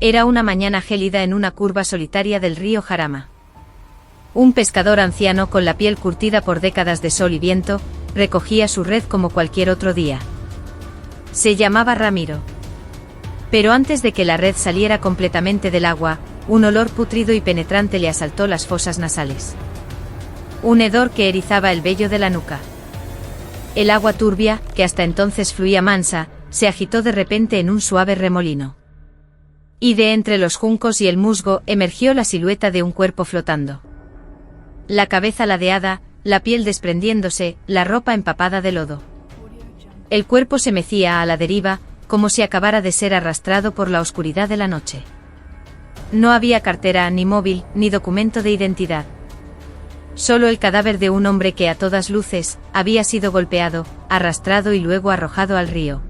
Era una mañana gélida en una curva solitaria del río Jarama. Un pescador anciano con la piel curtida por décadas de sol y viento, recogía su red como cualquier otro día. Se llamaba Ramiro. Pero antes de que la red saliera completamente del agua, un olor pútrido y penetrante le asaltó las fosas nasales. Un hedor que erizaba el vello de la nuca. El agua turbia, que hasta entonces fluía mansa, se agitó de repente en un suave remolino. Y de entre los juncos y el musgo emergió la silueta de un cuerpo flotando. La cabeza ladeada, la piel desprendiéndose, la ropa empapada de lodo. El cuerpo se mecía a la deriva, como si acabara de ser arrastrado por la oscuridad de la noche. No había cartera, ni móvil, ni documento de identidad. Solo el cadáver de un hombre que a todas luces había sido golpeado, arrastrado y luego arrojado al río.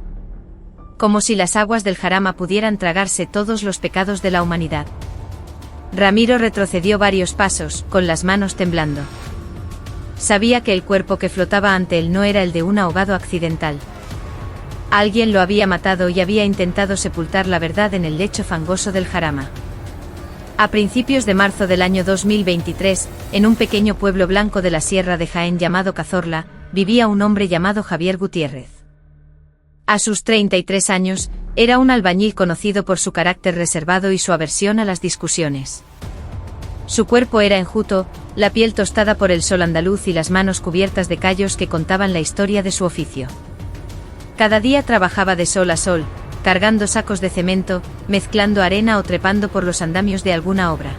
Como si las aguas del Jarama pudieran tragarse todos los pecados de la humanidad. Ramiro retrocedió varios pasos, con las manos temblando. Sabía que el cuerpo que flotaba ante él no era el de un ahogado accidental. Alguien lo había matado y había intentado sepultar la verdad en el lecho fangoso del Jarama. A principios de marzo del año 2023, en un pequeño pueblo blanco de la Sierra de Jaén llamado Cazorla, vivía un hombre llamado Javier Gutiérrez. A sus 33 años, era un albañil conocido por su carácter reservado y su aversión a las discusiones. Su cuerpo era enjuto, la piel tostada por el sol andaluz y las manos cubiertas de callos que contaban la historia de su oficio. Cada día trabajaba de sol a sol, cargando sacos de cemento, mezclando arena o trepando por los andamios de alguna obra.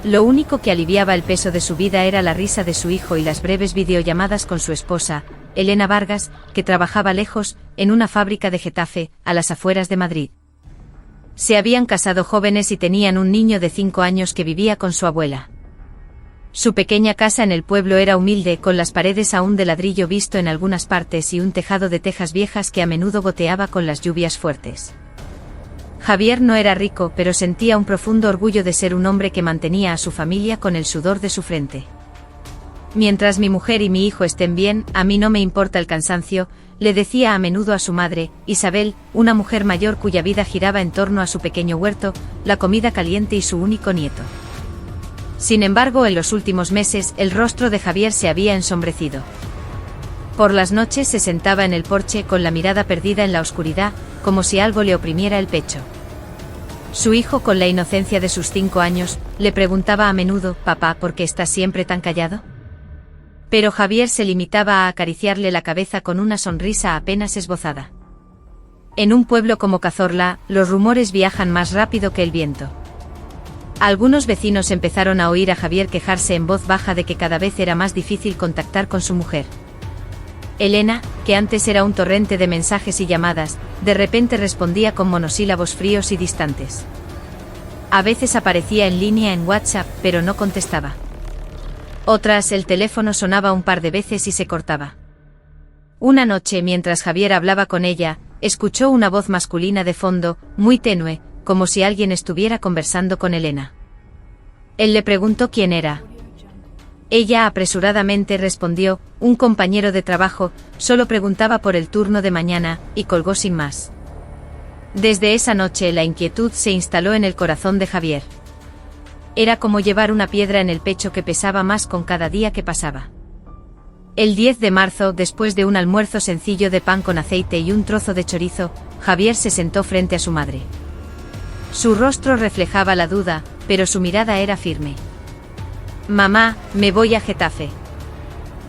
Lo único que aliviaba el peso de su vida era la risa de su hijo y las breves videollamadas con su esposa, Elena Vargas, que trabajaba lejos, en una fábrica de Getafe, a las afueras de Madrid. Se habían casado jóvenes y tenían un niño de 5 años que vivía con su abuela. Su pequeña casa en el pueblo era humilde, con las paredes aún de ladrillo visto en algunas partes y un tejado de tejas viejas que a menudo goteaba con las lluvias fuertes. Javier no era rico, pero sentía un profundo orgullo de ser un hombre que mantenía a su familia con el sudor de su frente. Mientras mi mujer y mi hijo estén bien, a mí no me importa el cansancio, le decía a menudo a su madre, Isabel, una mujer mayor cuya vida giraba en torno a su pequeño huerto, la comida caliente y su único nieto. Sin embargo, en los últimos meses, el rostro de Javier se había ensombrecido. Por las noches se sentaba en el porche con la mirada perdida en la oscuridad, como si algo le oprimiera el pecho. Su hijo, con la inocencia de sus 5 años, le preguntaba a menudo, «Papá, ¿por qué estás siempre tan callado?». Pero Javier se limitaba a acariciarle la cabeza con una sonrisa apenas esbozada. En un pueblo como Cazorla, los rumores viajan más rápido que el viento. Algunos vecinos empezaron a oír a Javier quejarse en voz baja de que cada vez era más difícil contactar con su mujer. Elena, que antes era un torrente de mensajes y llamadas, de repente respondía con monosílabos fríos y distantes. A veces aparecía en línea en WhatsApp, pero no contestaba. Otras, el teléfono sonaba un par de veces y se cortaba. Una noche, mientras Javier hablaba con ella, escuchó una voz masculina de fondo, muy tenue, como si alguien estuviera conversando con Elena. Él le preguntó quién era. Ella apresuradamente respondió, un compañero de trabajo, solo preguntaba por el turno de mañana, y colgó sin más. Desde esa noche la inquietud se instaló en el corazón de Javier. Era como llevar una piedra en el pecho que pesaba más con cada día que pasaba. El 10 de marzo, después de un almuerzo sencillo de pan con aceite y un trozo de chorizo, Javier se sentó frente a su madre. Su rostro reflejaba la duda, pero su mirada era firme. «Mamá, me voy a Getafe».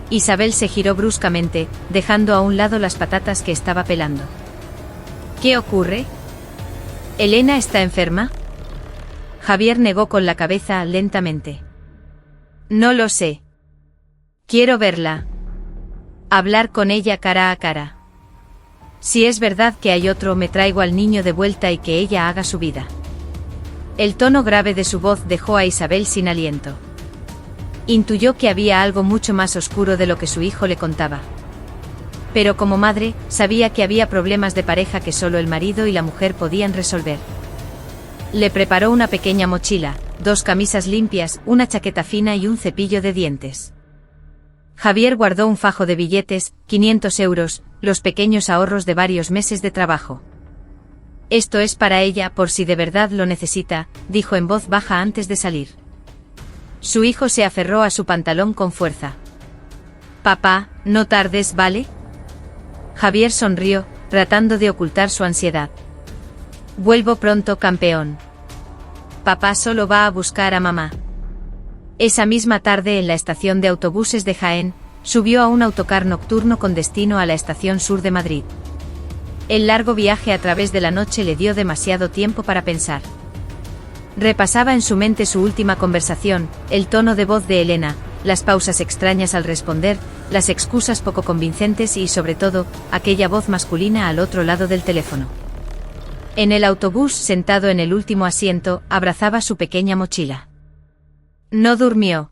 Isabel se giró bruscamente, dejando a un lado las patatas que estaba pelando. «¿Qué ocurre? ¿Elena está enferma?». Javier negó con la cabeza lentamente. «No lo sé. Quiero verla. Hablar con ella cara a cara. Si es verdad que hay otro, me traigo al niño de vuelta y que ella haga su vida». El tono grave de su voz dejó a Isabel sin aliento. Intuyó que había algo mucho más oscuro de lo que su hijo le contaba. Pero como madre, sabía que había problemas de pareja que solo el marido y la mujer podían resolver. Le preparó una pequeña mochila, 2 camisas limpias, una chaqueta fina y un cepillo de dientes. Javier guardó un fajo de billetes, 500 euros, los pequeños ahorros de varios meses de trabajo. Esto es para ella por si de verdad lo necesita, dijo en voz baja antes de salir. Su hijo se aferró a su pantalón con fuerza. Papá, no tardes, ¿vale? Javier sonrió, tratando de ocultar su ansiedad. Vuelvo pronto, campeón. Papá solo va a buscar a mamá. Esa misma tarde en la estación de autobuses de Jaén, subió a un autocar nocturno con destino a la estación sur de Madrid. El largo viaje a través de la noche le dio demasiado tiempo para pensar. Repasaba en su mente su última conversación, el tono de voz de Elena, las pausas extrañas al responder, las excusas poco convincentes y sobre todo, aquella voz masculina al otro lado del teléfono. En el autobús, sentado en el último asiento, abrazaba su pequeña mochila. No durmió.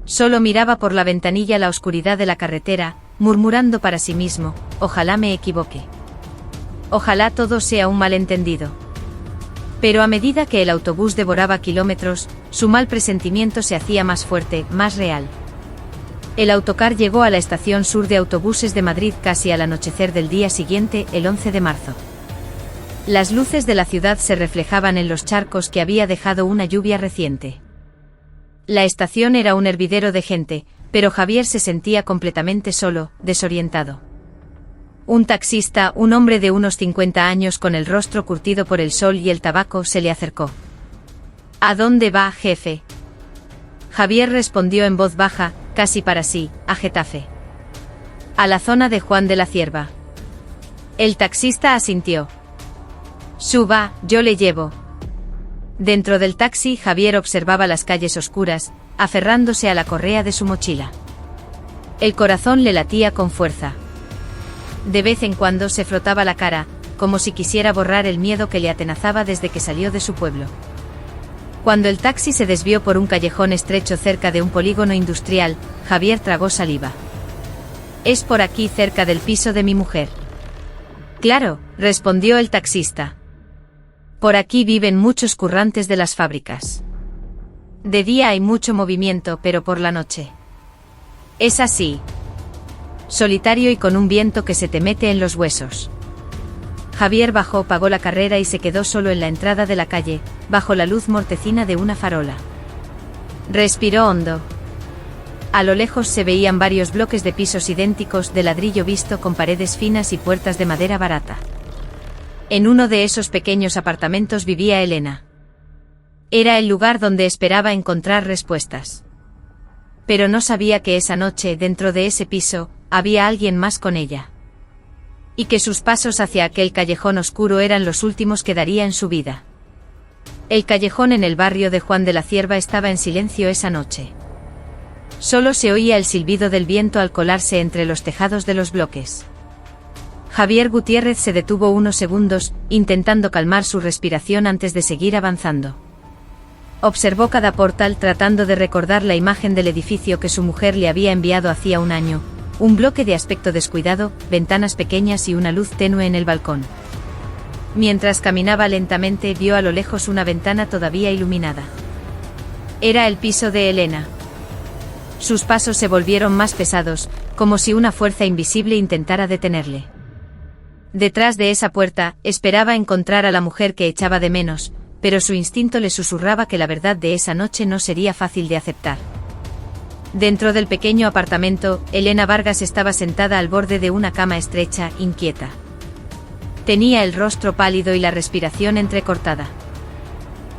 Solo miraba por la ventanilla la oscuridad de la carretera, murmurando para sí mismo, ojalá me equivoque. Ojalá todo sea un malentendido. Pero a medida que el autobús devoraba kilómetros, su mal presentimiento se hacía más fuerte, más real. El autocar llegó a la estación sur de autobuses de Madrid casi al anochecer del día siguiente, el 11 de marzo. Las luces de la ciudad se reflejaban en los charcos que había dejado una lluvia reciente. La estación era un hervidero de gente, pero Javier se sentía completamente solo, desorientado. Un taxista, un hombre de unos 50 años con el rostro curtido por el sol y el tabaco, se le acercó. ¿A dónde va, jefe? Javier respondió en voz baja, casi para sí, a Getafe. A la zona de Juan de la Cierva. El taxista asintió. Suba, yo le llevo. Dentro del taxi, Javier observaba las calles oscuras, aferrándose a la correa de su mochila. El corazón le latía con fuerza. De vez en cuando se frotaba la cara, como si quisiera borrar el miedo que le atenazaba desde que salió de su pueblo. Cuando el taxi se desvió por un callejón estrecho cerca de un polígono industrial, Javier tragó saliva. Es por aquí cerca del piso de mi mujer. Claro, respondió el taxista. Por aquí viven muchos currantes de las fábricas. De día hay mucho movimiento, pero por la noche. Es así. Solitario y con un viento que se te mete en los huesos. Javier bajó, pagó la carrera y se quedó solo en la entrada de la calle, bajo la luz mortecina de una farola. Respiró hondo. A lo lejos se veían varios bloques de pisos idénticos de ladrillo visto con paredes finas y puertas de madera barata. En uno de esos pequeños apartamentos vivía Elena. Era el lugar donde esperaba encontrar respuestas. Pero no sabía que esa noche, dentro de ese piso, había alguien más con ella. Y que sus pasos hacia aquel callejón oscuro eran los últimos que daría en su vida. El callejón en el barrio de Juan de la Cierva estaba en silencio esa noche. Solo se oía el silbido del viento al colarse entre los tejados de los bloques. Javier Gutiérrez se detuvo unos segundos, intentando calmar su respiración antes de seguir avanzando. Observó cada portal tratando de recordar la imagen del edificio que su mujer le había enviado hacía un año, un bloque de aspecto descuidado, ventanas pequeñas y una luz tenue en el balcón. Mientras caminaba lentamente, vio a lo lejos una ventana todavía iluminada. Era el piso de Elena. Sus pasos se volvieron más pesados, como si una fuerza invisible intentara detenerle. Detrás de esa puerta, esperaba encontrar a la mujer que echaba de menos, pero su instinto le susurraba que la verdad de esa noche no sería fácil de aceptar. Dentro del pequeño apartamento, Elena Vargas estaba sentada al borde de una cama estrecha, inquieta. Tenía el rostro pálido y la respiración entrecortada.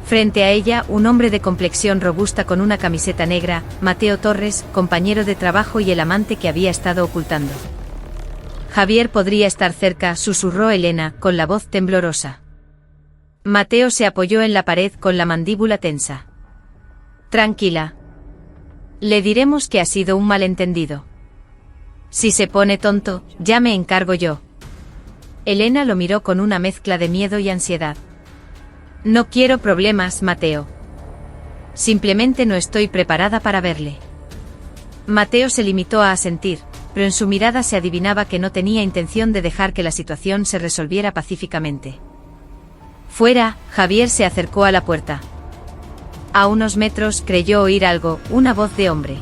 Frente a ella, un hombre de complexión robusta con una camiseta negra, Mateo Torres, compañero de trabajo y el amante que había estado ocultando. Javier podría estar cerca, susurró Elena, con la voz temblorosa. Mateo se apoyó en la pared con la mandíbula tensa. Tranquila. Le diremos que ha sido un malentendido. Si se pone tonto, ya me encargo yo. Elena lo miró con una mezcla de miedo y ansiedad. No quiero problemas, Mateo. Simplemente no estoy preparada para verle. Mateo se limitó a asentir, pero en su mirada se adivinaba que no tenía intención de dejar que la situación se resolviera pacíficamente. Fuera, Javier se acercó a la puerta. A unos metros creyó oír algo, una voz de hombre.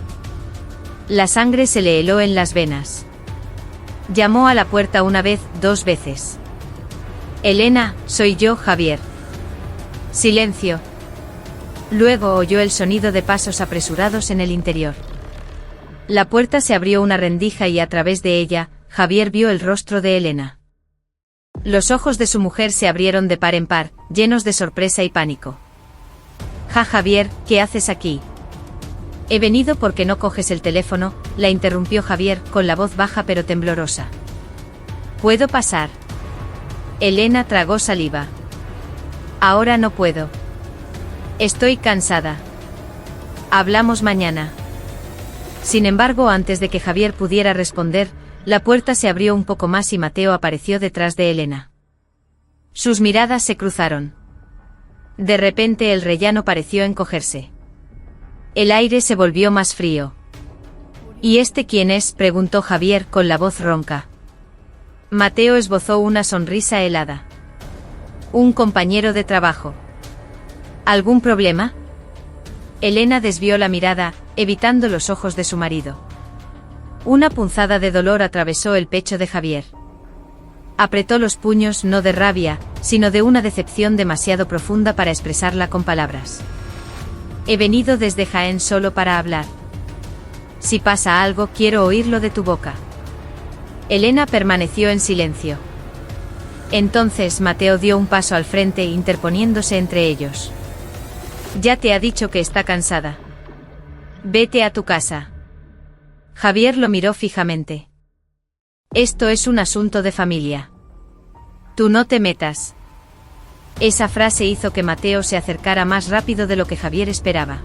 La sangre se le heló en las venas. Llamó a la puerta una vez, 2 veces. Elena, soy yo, Javier. Silencio. Luego oyó el sonido de pasos apresurados en el interior. La puerta se abrió una rendija y a través de ella, Javier vio el rostro de Elena. Los ojos de su mujer se abrieron de par en par, llenos de sorpresa y pánico. Javier, ¿qué haces aquí? He venido porque no coges el teléfono, la interrumpió Javier, con la voz baja pero temblorosa. ¿Puedo pasar? Elena tragó saliva. Ahora no puedo. Estoy cansada. Hablamos mañana. Sin embargo, antes de que Javier pudiera responder, la puerta se abrió un poco más y Mateo apareció detrás de Elena. Sus miradas se cruzaron. De repente el rellano pareció encogerse. El aire se volvió más frío. ¿Y este quién es?, preguntó Javier con la voz ronca. Mateo esbozó una sonrisa helada. Un compañero de trabajo. ¿Algún problema? Elena desvió la mirada, evitando los ojos de su marido. Una punzada de dolor atravesó el pecho de Javier. Apretó los puños no de rabia, sino de una decepción demasiado profunda para expresarla con palabras. He venido desde Jaén solo para hablar. Si pasa algo, quiero oírlo de tu boca. Elena permaneció en silencio. Entonces Mateo dio un paso al frente, interponiéndose entre ellos. Ya te ha dicho que está cansada. Vete a tu casa. Javier lo miró fijamente. Esto es un asunto de familia. Tú no te metas. Esa frase hizo que Mateo se acercara más rápido de lo que Javier esperaba.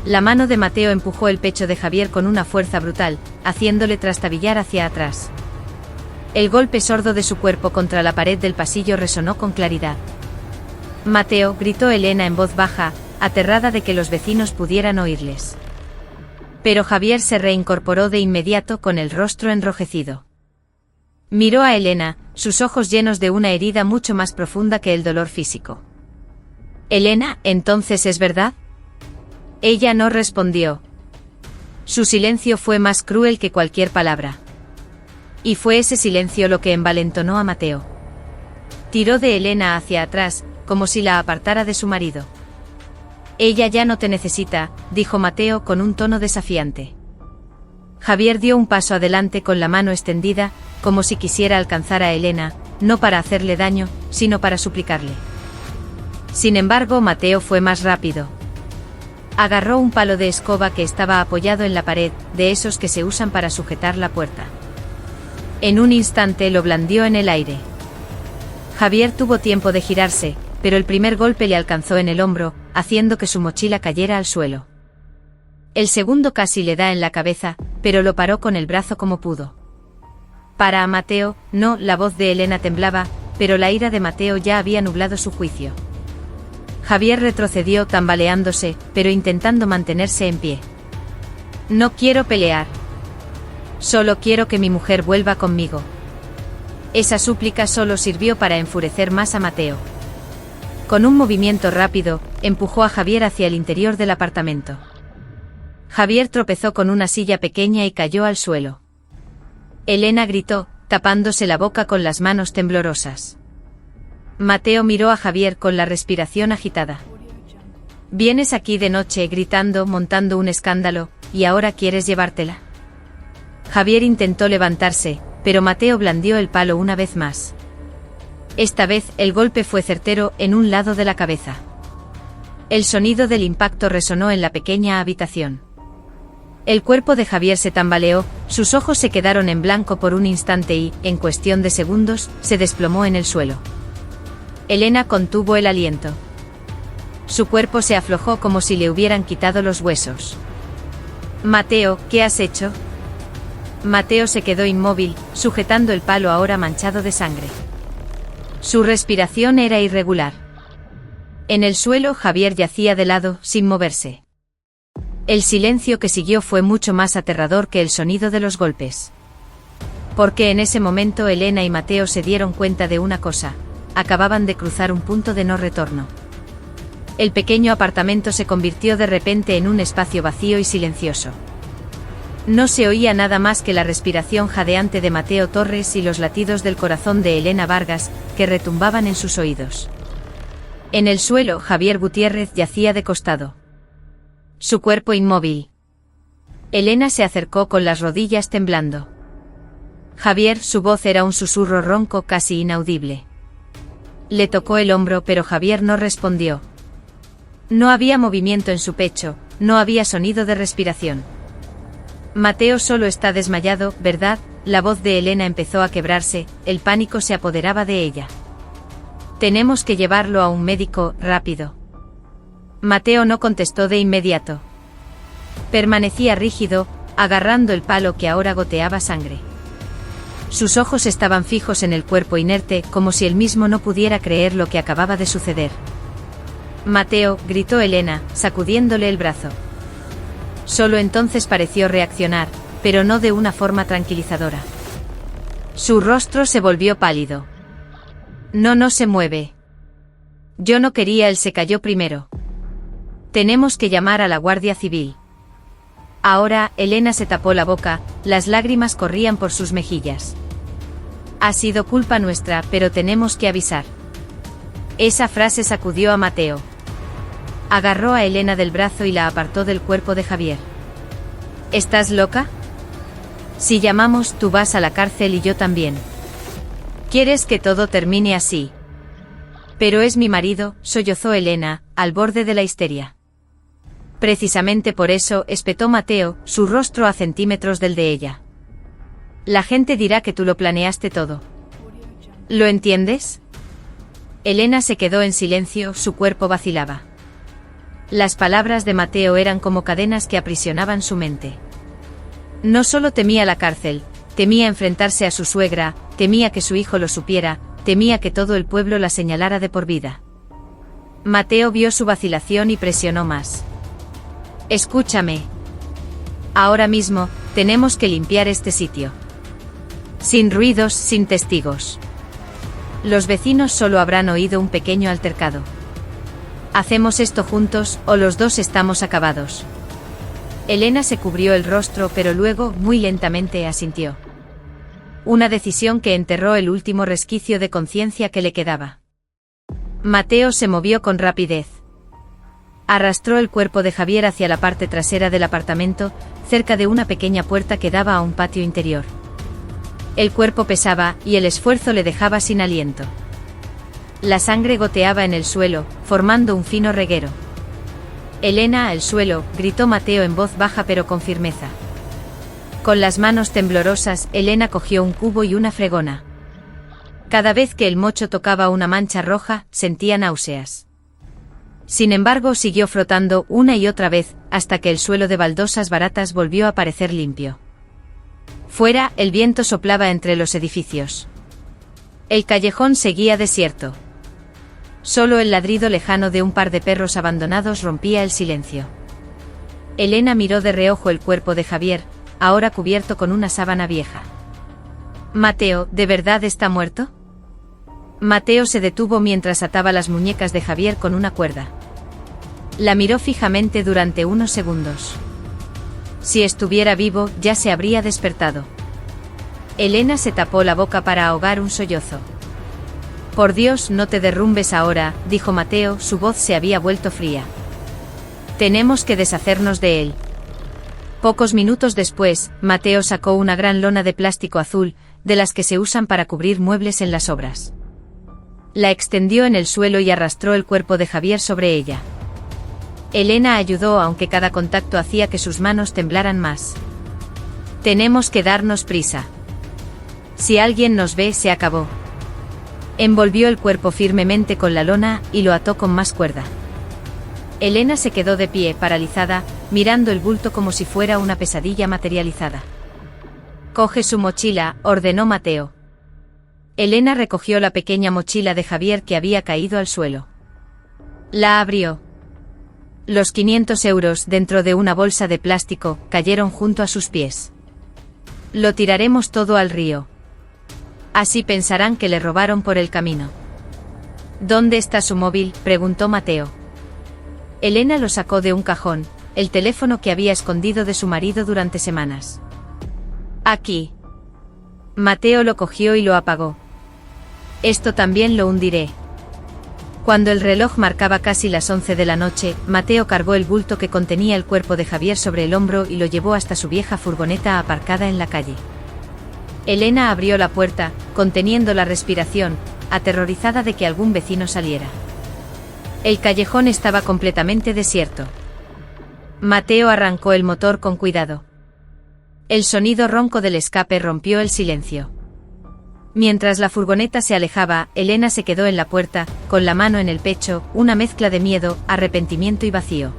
La mano de Mateo empujó el pecho de Javier con una fuerza brutal, haciéndole trastabillar hacia atrás. El golpe sordo de su cuerpo contra la pared del pasillo resonó con claridad. Mateo, gritó Elena en voz baja, aterrada de que los vecinos pudieran oírles. Pero Javier se reincorporó de inmediato con el rostro enrojecido. Miró a Elena, sus ojos llenos de una herida mucho más profunda que el dolor físico. Elena, ¿entonces es verdad? Ella no respondió. Su silencio fue más cruel que cualquier palabra. Y fue ese silencio lo que envalentonó a Mateo. Tiró de Elena hacia atrás, como si la apartara de su marido. Ella ya no te necesita, dijo Mateo con un tono desafiante. Javier dio un paso adelante con la mano extendida, como si quisiera alcanzar a Elena, no para hacerle daño, sino para suplicarle. Sin embargo, Mateo fue más rápido. Agarró un palo de escoba que estaba apoyado en la pared, de esos que se usan para sujetar la puerta. En un instante lo blandió en el aire. Javier tuvo tiempo de girarse, pero el primer golpe le alcanzó en el hombro, haciendo que su mochila cayera al suelo. El segundo casi le da en la cabeza, pero lo paró con el brazo como pudo. Para Mateo, no, la voz de Elena temblaba, pero la ira de Mateo ya había nublado su juicio. Javier retrocedió tambaleándose, pero intentando mantenerse en pie. No quiero pelear. Solo quiero que mi mujer vuelva conmigo. Esa súplica solo sirvió para enfurecer más a Mateo. Con un movimiento rápido, empujó a Javier hacia el interior del apartamento. Javier tropezó con una silla pequeña y cayó al suelo. Elena gritó, tapándose la boca con las manos temblorosas. Mateo miró a Javier con la respiración agitada. Vienes aquí de noche gritando, montando un escándalo, ¿y ahora quieres llevártela? Javier intentó levantarse, pero Mateo blandió el palo una vez más. Esta vez, el golpe fue certero en un lado de la cabeza. El sonido del impacto resonó en la pequeña habitación. El cuerpo de Javier se tambaleó, sus ojos se quedaron en blanco por un instante y, en cuestión de segundos, se desplomó en el suelo. Elena contuvo el aliento. Su cuerpo se aflojó como si le hubieran quitado los huesos. Mateo, ¿qué has hecho? Mateo se quedó inmóvil, sujetando el palo ahora manchado de sangre. Su respiración era irregular. En el suelo Javier yacía de lado, sin moverse. El silencio que siguió fue mucho más aterrador que el sonido de los golpes. Porque en ese momento Elena y Mateo se dieron cuenta de una cosa: acababan de cruzar un punto de no retorno. El pequeño apartamento se convirtió de repente en un espacio vacío y silencioso. No se oía nada más que la respiración jadeante de Mateo Torres y los latidos del corazón de Elena Vargas, que retumbaban en sus oídos. En el suelo, Javier Gutiérrez yacía de costado. Su cuerpo inmóvil. Elena se acercó con las rodillas temblando. Javier, su voz era un susurro ronco casi inaudible. Le tocó el hombro, pero Javier no respondió. No había movimiento en su pecho, no había sonido de respiración. Mateo solo está desmayado, ¿verdad? La voz de Elena empezó a quebrarse, el pánico se apoderaba de ella. Tenemos que llevarlo a un médico, rápido. Mateo no contestó de inmediato. Permanecía rígido, agarrando el palo que ahora goteaba sangre. Sus ojos estaban fijos en el cuerpo inerte, como si él mismo no pudiera creer lo que acababa de suceder. Mateo, gritó Elena, sacudiéndole el brazo. Solo entonces pareció reaccionar, pero no de una forma tranquilizadora. Su rostro se volvió pálido. No se mueve. Yo no quería, él se cayó primero. Tenemos que llamar a la Guardia Civil. Ahora, Elena se tapó la boca, las lágrimas corrían por sus mejillas. Ha sido culpa nuestra, pero tenemos que avisar. Esa frase sacudió a Mateo. Agarró a Elena del brazo y la apartó del cuerpo de Javier. ¿Estás loca? Si llamamos, tú vas a la cárcel y yo también. ¿Quieres que todo termine así? Pero es mi marido, sollozó Elena, al borde de la histeria. Precisamente por eso, espetó Mateo, su rostro a centímetros del de ella. La gente dirá que tú lo planeaste todo. ¿Lo entiendes? Elena se quedó en silencio, su cuerpo vacilaba. Las palabras de Mateo eran como cadenas que aprisionaban su mente. No solo temía la cárcel, temía enfrentarse a su suegra, temía que su hijo lo supiera, temía que todo el pueblo la señalara de por vida. Mateo vio su vacilación y presionó más. Escúchame. Ahora mismo, tenemos que limpiar este sitio. Sin ruidos, sin testigos. Los vecinos solo habrán oído un pequeño altercado. Hacemos esto juntos, o los dos estamos acabados. Elena se cubrió el rostro, pero luego, muy lentamente, asintió. Una decisión que enterró el último resquicio de conciencia que le quedaba. Mateo se movió con rapidez. Arrastró el cuerpo de Javier hacia la parte trasera del apartamento, cerca de una pequeña puerta que daba a un patio interior. El cuerpo pesaba, y el esfuerzo le dejaba sin aliento. La sangre goteaba en el suelo, formando un fino reguero. Elena, al suelo, gritó Mateo en voz baja pero con firmeza. Con las manos temblorosas, Elena cogió un cubo y una fregona. Cada vez que el mocho tocaba una mancha roja, sentía náuseas. Sin embargo, siguió frotando una y otra vez, hasta que el suelo de baldosas baratas volvió a parecer limpio. Fuera, el viento soplaba entre los edificios. El callejón seguía desierto. Solo el ladrido lejano de un par de perros abandonados rompía el silencio. Elena miró de reojo el cuerpo de Javier, ahora cubierto con una sábana vieja. Mateo, ¿de verdad está muerto? Mateo se detuvo mientras ataba las muñecas de Javier con una cuerda. La miró fijamente durante unos segundos. Si estuviera vivo, ya se habría despertado. Elena se tapó la boca para ahogar un sollozo. Por Dios, no te derrumbes ahora, dijo Mateo, su voz se había vuelto fría. Tenemos que deshacernos de él. Pocos minutos después, Mateo sacó una gran lona de plástico azul, de las que se usan para cubrir muebles en las obras. La extendió en el suelo y arrastró el cuerpo de Javier sobre ella. Elena ayudó, aunque cada contacto hacía que sus manos temblaran más. Tenemos que darnos prisa. Si alguien nos ve, se acabó. Envolvió el cuerpo firmemente con la lona y lo ató con más cuerda. Elena se quedó de pie, paralizada, mirando el bulto como si fuera una pesadilla materializada. Coge su mochila, ordenó Mateo. Elena recogió la pequeña mochila de Javier que había caído al suelo. La abrió. Los 500 euros dentro de una bolsa de plástico cayeron junto a sus pies. Lo tiraremos todo al río. Así pensarán que le robaron por el camino. ¿Dónde está su móvil?, preguntó Mateo. Elena lo sacó de un cajón. el teléfono que había escondido de su marido durante semanas. Aquí. Mateo lo cogió y lo apagó. Esto también lo hundiré. Cuando el reloj marcaba casi las 11 de la noche, Mateo cargó el bulto que contenía el cuerpo de Javier sobre el hombro y lo llevó hasta su vieja furgoneta aparcada en la calle. Elena abrió la puerta, conteniendo la respiración, aterrorizada de que algún vecino saliera. El callejón estaba completamente desierto. Mateo arrancó el motor con cuidado. El sonido ronco del escape rompió el silencio. Mientras la furgoneta se alejaba, Elena se quedó en la puerta, con la mano en el pecho, una mezcla de miedo, arrepentimiento y vacío.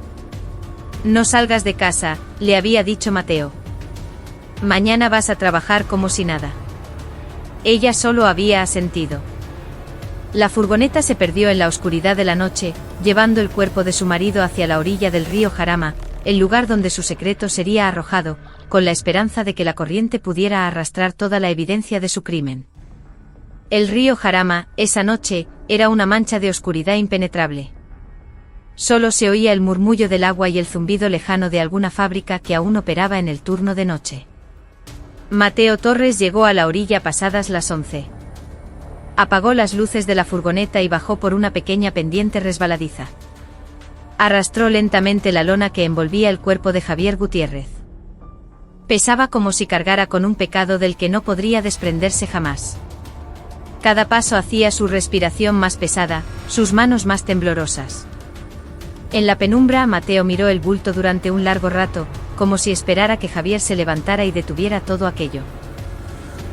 No salgas de casa, le había dicho Mateo. Mañana vas a trabajar como si nada. Ella solo había asentido. La furgoneta se perdió en la oscuridad de la noche, llevando el cuerpo de su marido hacia la orilla del río Jarama, el lugar donde su secreto sería arrojado, con la esperanza de que la corriente pudiera arrastrar toda la evidencia de su crimen. El río Jarama, esa noche, era una mancha de oscuridad impenetrable. Solo se oía el murmullo del agua y el zumbido lejano de alguna fábrica que aún operaba en el turno de noche. Mateo Torres llegó a la orilla pasadas las 11. Apagó las luces de la furgoneta y bajó por una pequeña pendiente resbaladiza. Arrastró lentamente la lona que envolvía el cuerpo de Javier Gutiérrez. Pesaba como si cargara con un pecado del que no podría desprenderse jamás. Cada paso hacía su respiración más pesada, sus manos más temblorosas. En la penumbra, Mateo miró el bulto durante un largo rato, como si esperara que Javier se levantara y detuviera todo aquello.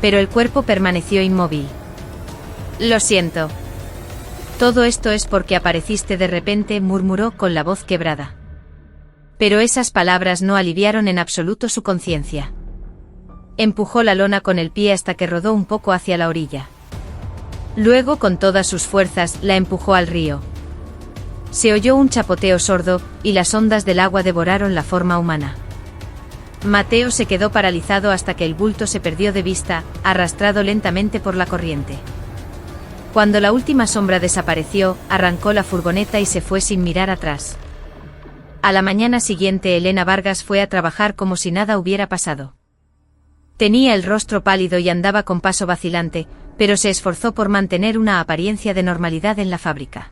Pero el cuerpo permaneció inmóvil. Lo siento. Todo esto es porque apareciste de repente, murmuró con la voz quebrada. Pero esas palabras no aliviaron en absoluto su conciencia. Empujó la lona con el pie hasta que rodó un poco hacia la orilla. Luego, con todas sus fuerzas, la empujó al río. Se oyó un chapoteo sordo, y las ondas del agua devoraron la forma humana. Mateo se quedó paralizado hasta que el bulto se perdió de vista, arrastrado lentamente por la corriente. Cuando la última sombra desapareció, arrancó la furgoneta y se fue sin mirar atrás. A la mañana siguiente, Elena Vargas fue a trabajar como si nada hubiera pasado. Tenía el rostro pálido y andaba con paso vacilante, pero se esforzó por mantener una apariencia de normalidad en la fábrica.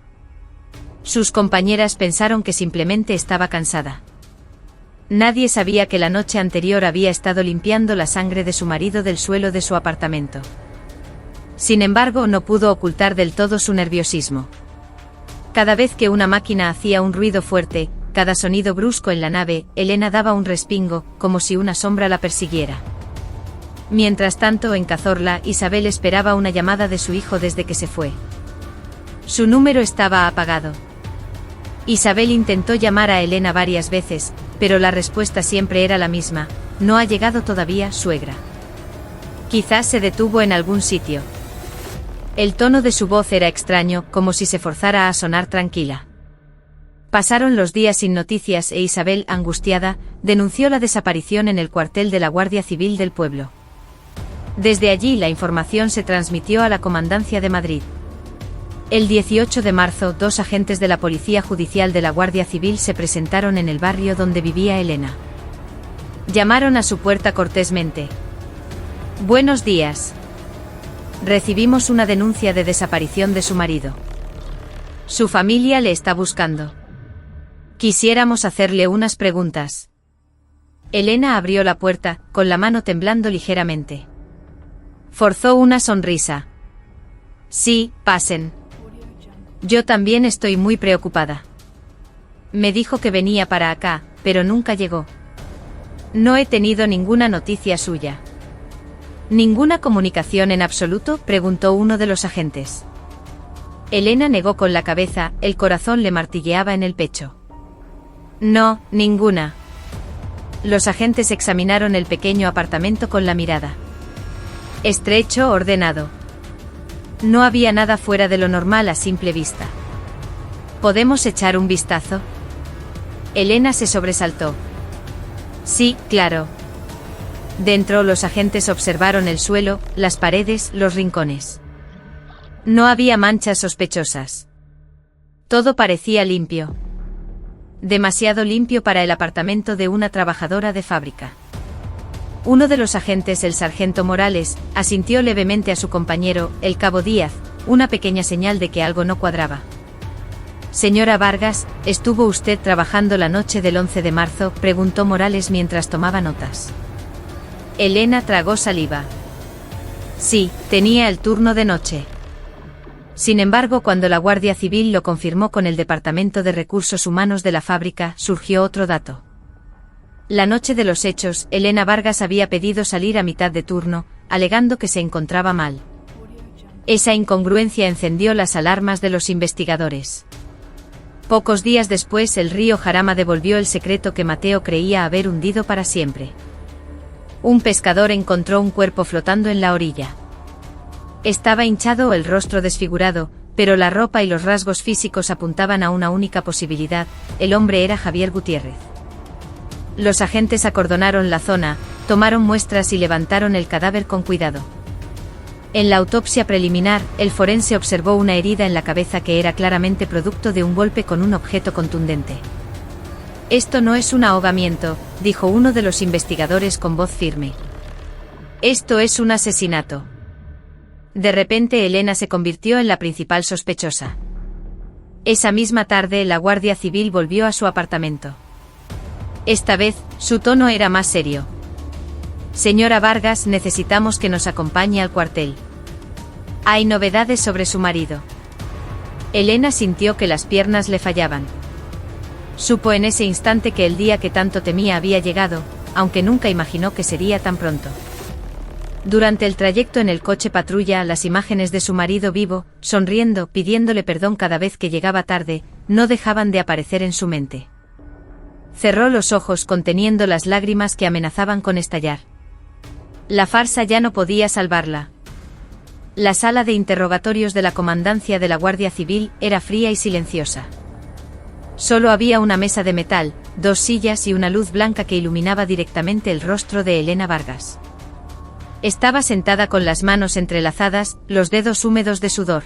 Sus compañeras pensaron que simplemente estaba cansada. Nadie sabía que la noche anterior había estado limpiando la sangre de su marido del suelo de su apartamento. Sin embargo, no pudo ocultar del todo su nerviosismo. Cada vez que una máquina hacía un ruido fuerte, cada sonido brusco en la nave, Elena daba un respingo, como si una sombra la persiguiera. Mientras tanto, en Cazorla, Isabel esperaba una llamada de su hijo desde que se fue. Su número estaba apagado. Isabel intentó llamar a Elena varias veces, pero la respuesta siempre era la misma: no ha llegado todavía, suegra. Quizás se detuvo en algún sitio. El tono de su voz era extraño, como si se forzara a sonar tranquila. Pasaron los días sin noticias e Isabel, angustiada, denunció la desaparición en el cuartel de la Guardia Civil del pueblo. Desde allí la información se transmitió a la Comandancia de Madrid. El 18 de marzo, 2 agentes de la Policía Judicial de la Guardia Civil se presentaron en el barrio donde vivía Elena. Llamaron a su puerta cortésmente. Buenos días. Recibimos una denuncia de desaparición de su marido. Su familia le está buscando. Quisiéramos hacerle unas preguntas. Elena abrió la puerta, con la mano temblando ligeramente. Forzó una sonrisa. Sí, pasen. Yo también estoy muy preocupada. Me dijo que venía para acá, pero nunca llegó. No he tenido ninguna noticia suya. ¿Ninguna comunicación en absoluto?, preguntó uno de los agentes. Elena negó con la cabeza, el corazón le martilleaba en el pecho. No, ninguna. Los agentes examinaron el pequeño apartamento con la mirada. Estrecho, ordenado. No había nada fuera de lo normal a simple vista. ¿Podemos echar un vistazo? Elena se sobresaltó. Sí, claro. Dentro, los agentes observaron el suelo, las paredes, los rincones. No había manchas sospechosas. Todo parecía limpio. demasiado limpio para el apartamento de una trabajadora de fábrica. Uno de los agentes, el sargento Morales, asintió levemente a su compañero, el cabo Díaz, una pequeña señal de que algo no cuadraba. Señora Vargas, ¿estuvo usted trabajando la noche del 11 de marzo?, preguntó Morales mientras tomaba notas. Elena tragó saliva. Sí, tenía el turno de noche. Sin embargo, cuando la Guardia Civil lo confirmó con el Departamento de Recursos Humanos de la fábrica, surgió otro dato. La noche de los hechos, Elena Vargas había pedido salir a mitad de turno, alegando que se encontraba mal. Esa incongruencia encendió las alarmas de los investigadores. Pocos días después, el río Jarama devolvió el secreto que Mateo creía haber hundido para siempre. Un pescador encontró un cuerpo flotando en la orilla. Estaba hinchado, el rostro desfigurado, pero la ropa y los rasgos físicos apuntaban a una única posibilidad: el hombre era Javier Gutiérrez. Los agentes acordonaron la zona, tomaron muestras y levantaron el cadáver con cuidado. En la autopsia preliminar, el forense observó una herida en la cabeza que era claramente producto de un golpe con un objeto contundente. Esto no es un ahogamiento, dijo uno de los investigadores con voz firme. Esto es un asesinato. De repente Elena se convirtió en la principal sospechosa. Esa misma tarde la Guardia Civil volvió a su apartamento. Esta vez, su tono era más serio. Señora Vargas, necesitamos que nos acompañe al cuartel. Hay novedades sobre su marido. Elena sintió que las piernas le fallaban. Supo en ese instante que el día que tanto temía había llegado, aunque nunca imaginó que sería tan pronto. Durante el trayecto en el coche patrulla, las imágenes de su marido vivo, sonriendo, pidiéndole perdón cada vez que llegaba tarde, no dejaban de aparecer en su mente. Cerró los ojos conteniendo las lágrimas que amenazaban con estallar. La farsa ya no podía salvarla. La sala de interrogatorios de la comandancia de la Guardia Civil era fría y silenciosa. Solo había una mesa de metal, 2 sillas y una luz blanca que iluminaba directamente el rostro de Elena Vargas. Estaba sentada con las manos entrelazadas, los dedos húmedos de sudor.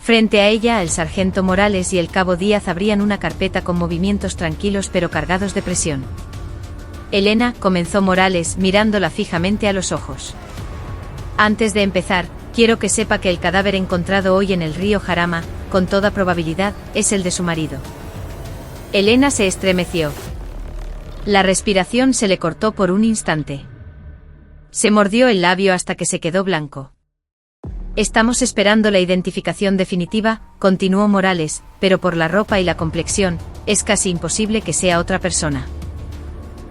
Frente a ella, el sargento Morales y el cabo Díaz abrían una carpeta con movimientos tranquilos pero cargados de presión. Elena, comenzó Morales, mirándola fijamente a los ojos. Antes de empezar, quiero que sepa que el cadáver encontrado hoy en el río Jarama, con toda probabilidad, es el de su marido. Elena se estremeció. La respiración se le cortó por un instante. Se mordió el labio hasta que se quedó blanco. Estamos esperando la identificación definitiva, continuó Morales, pero por la ropa y la complexión, es casi imposible que sea otra persona.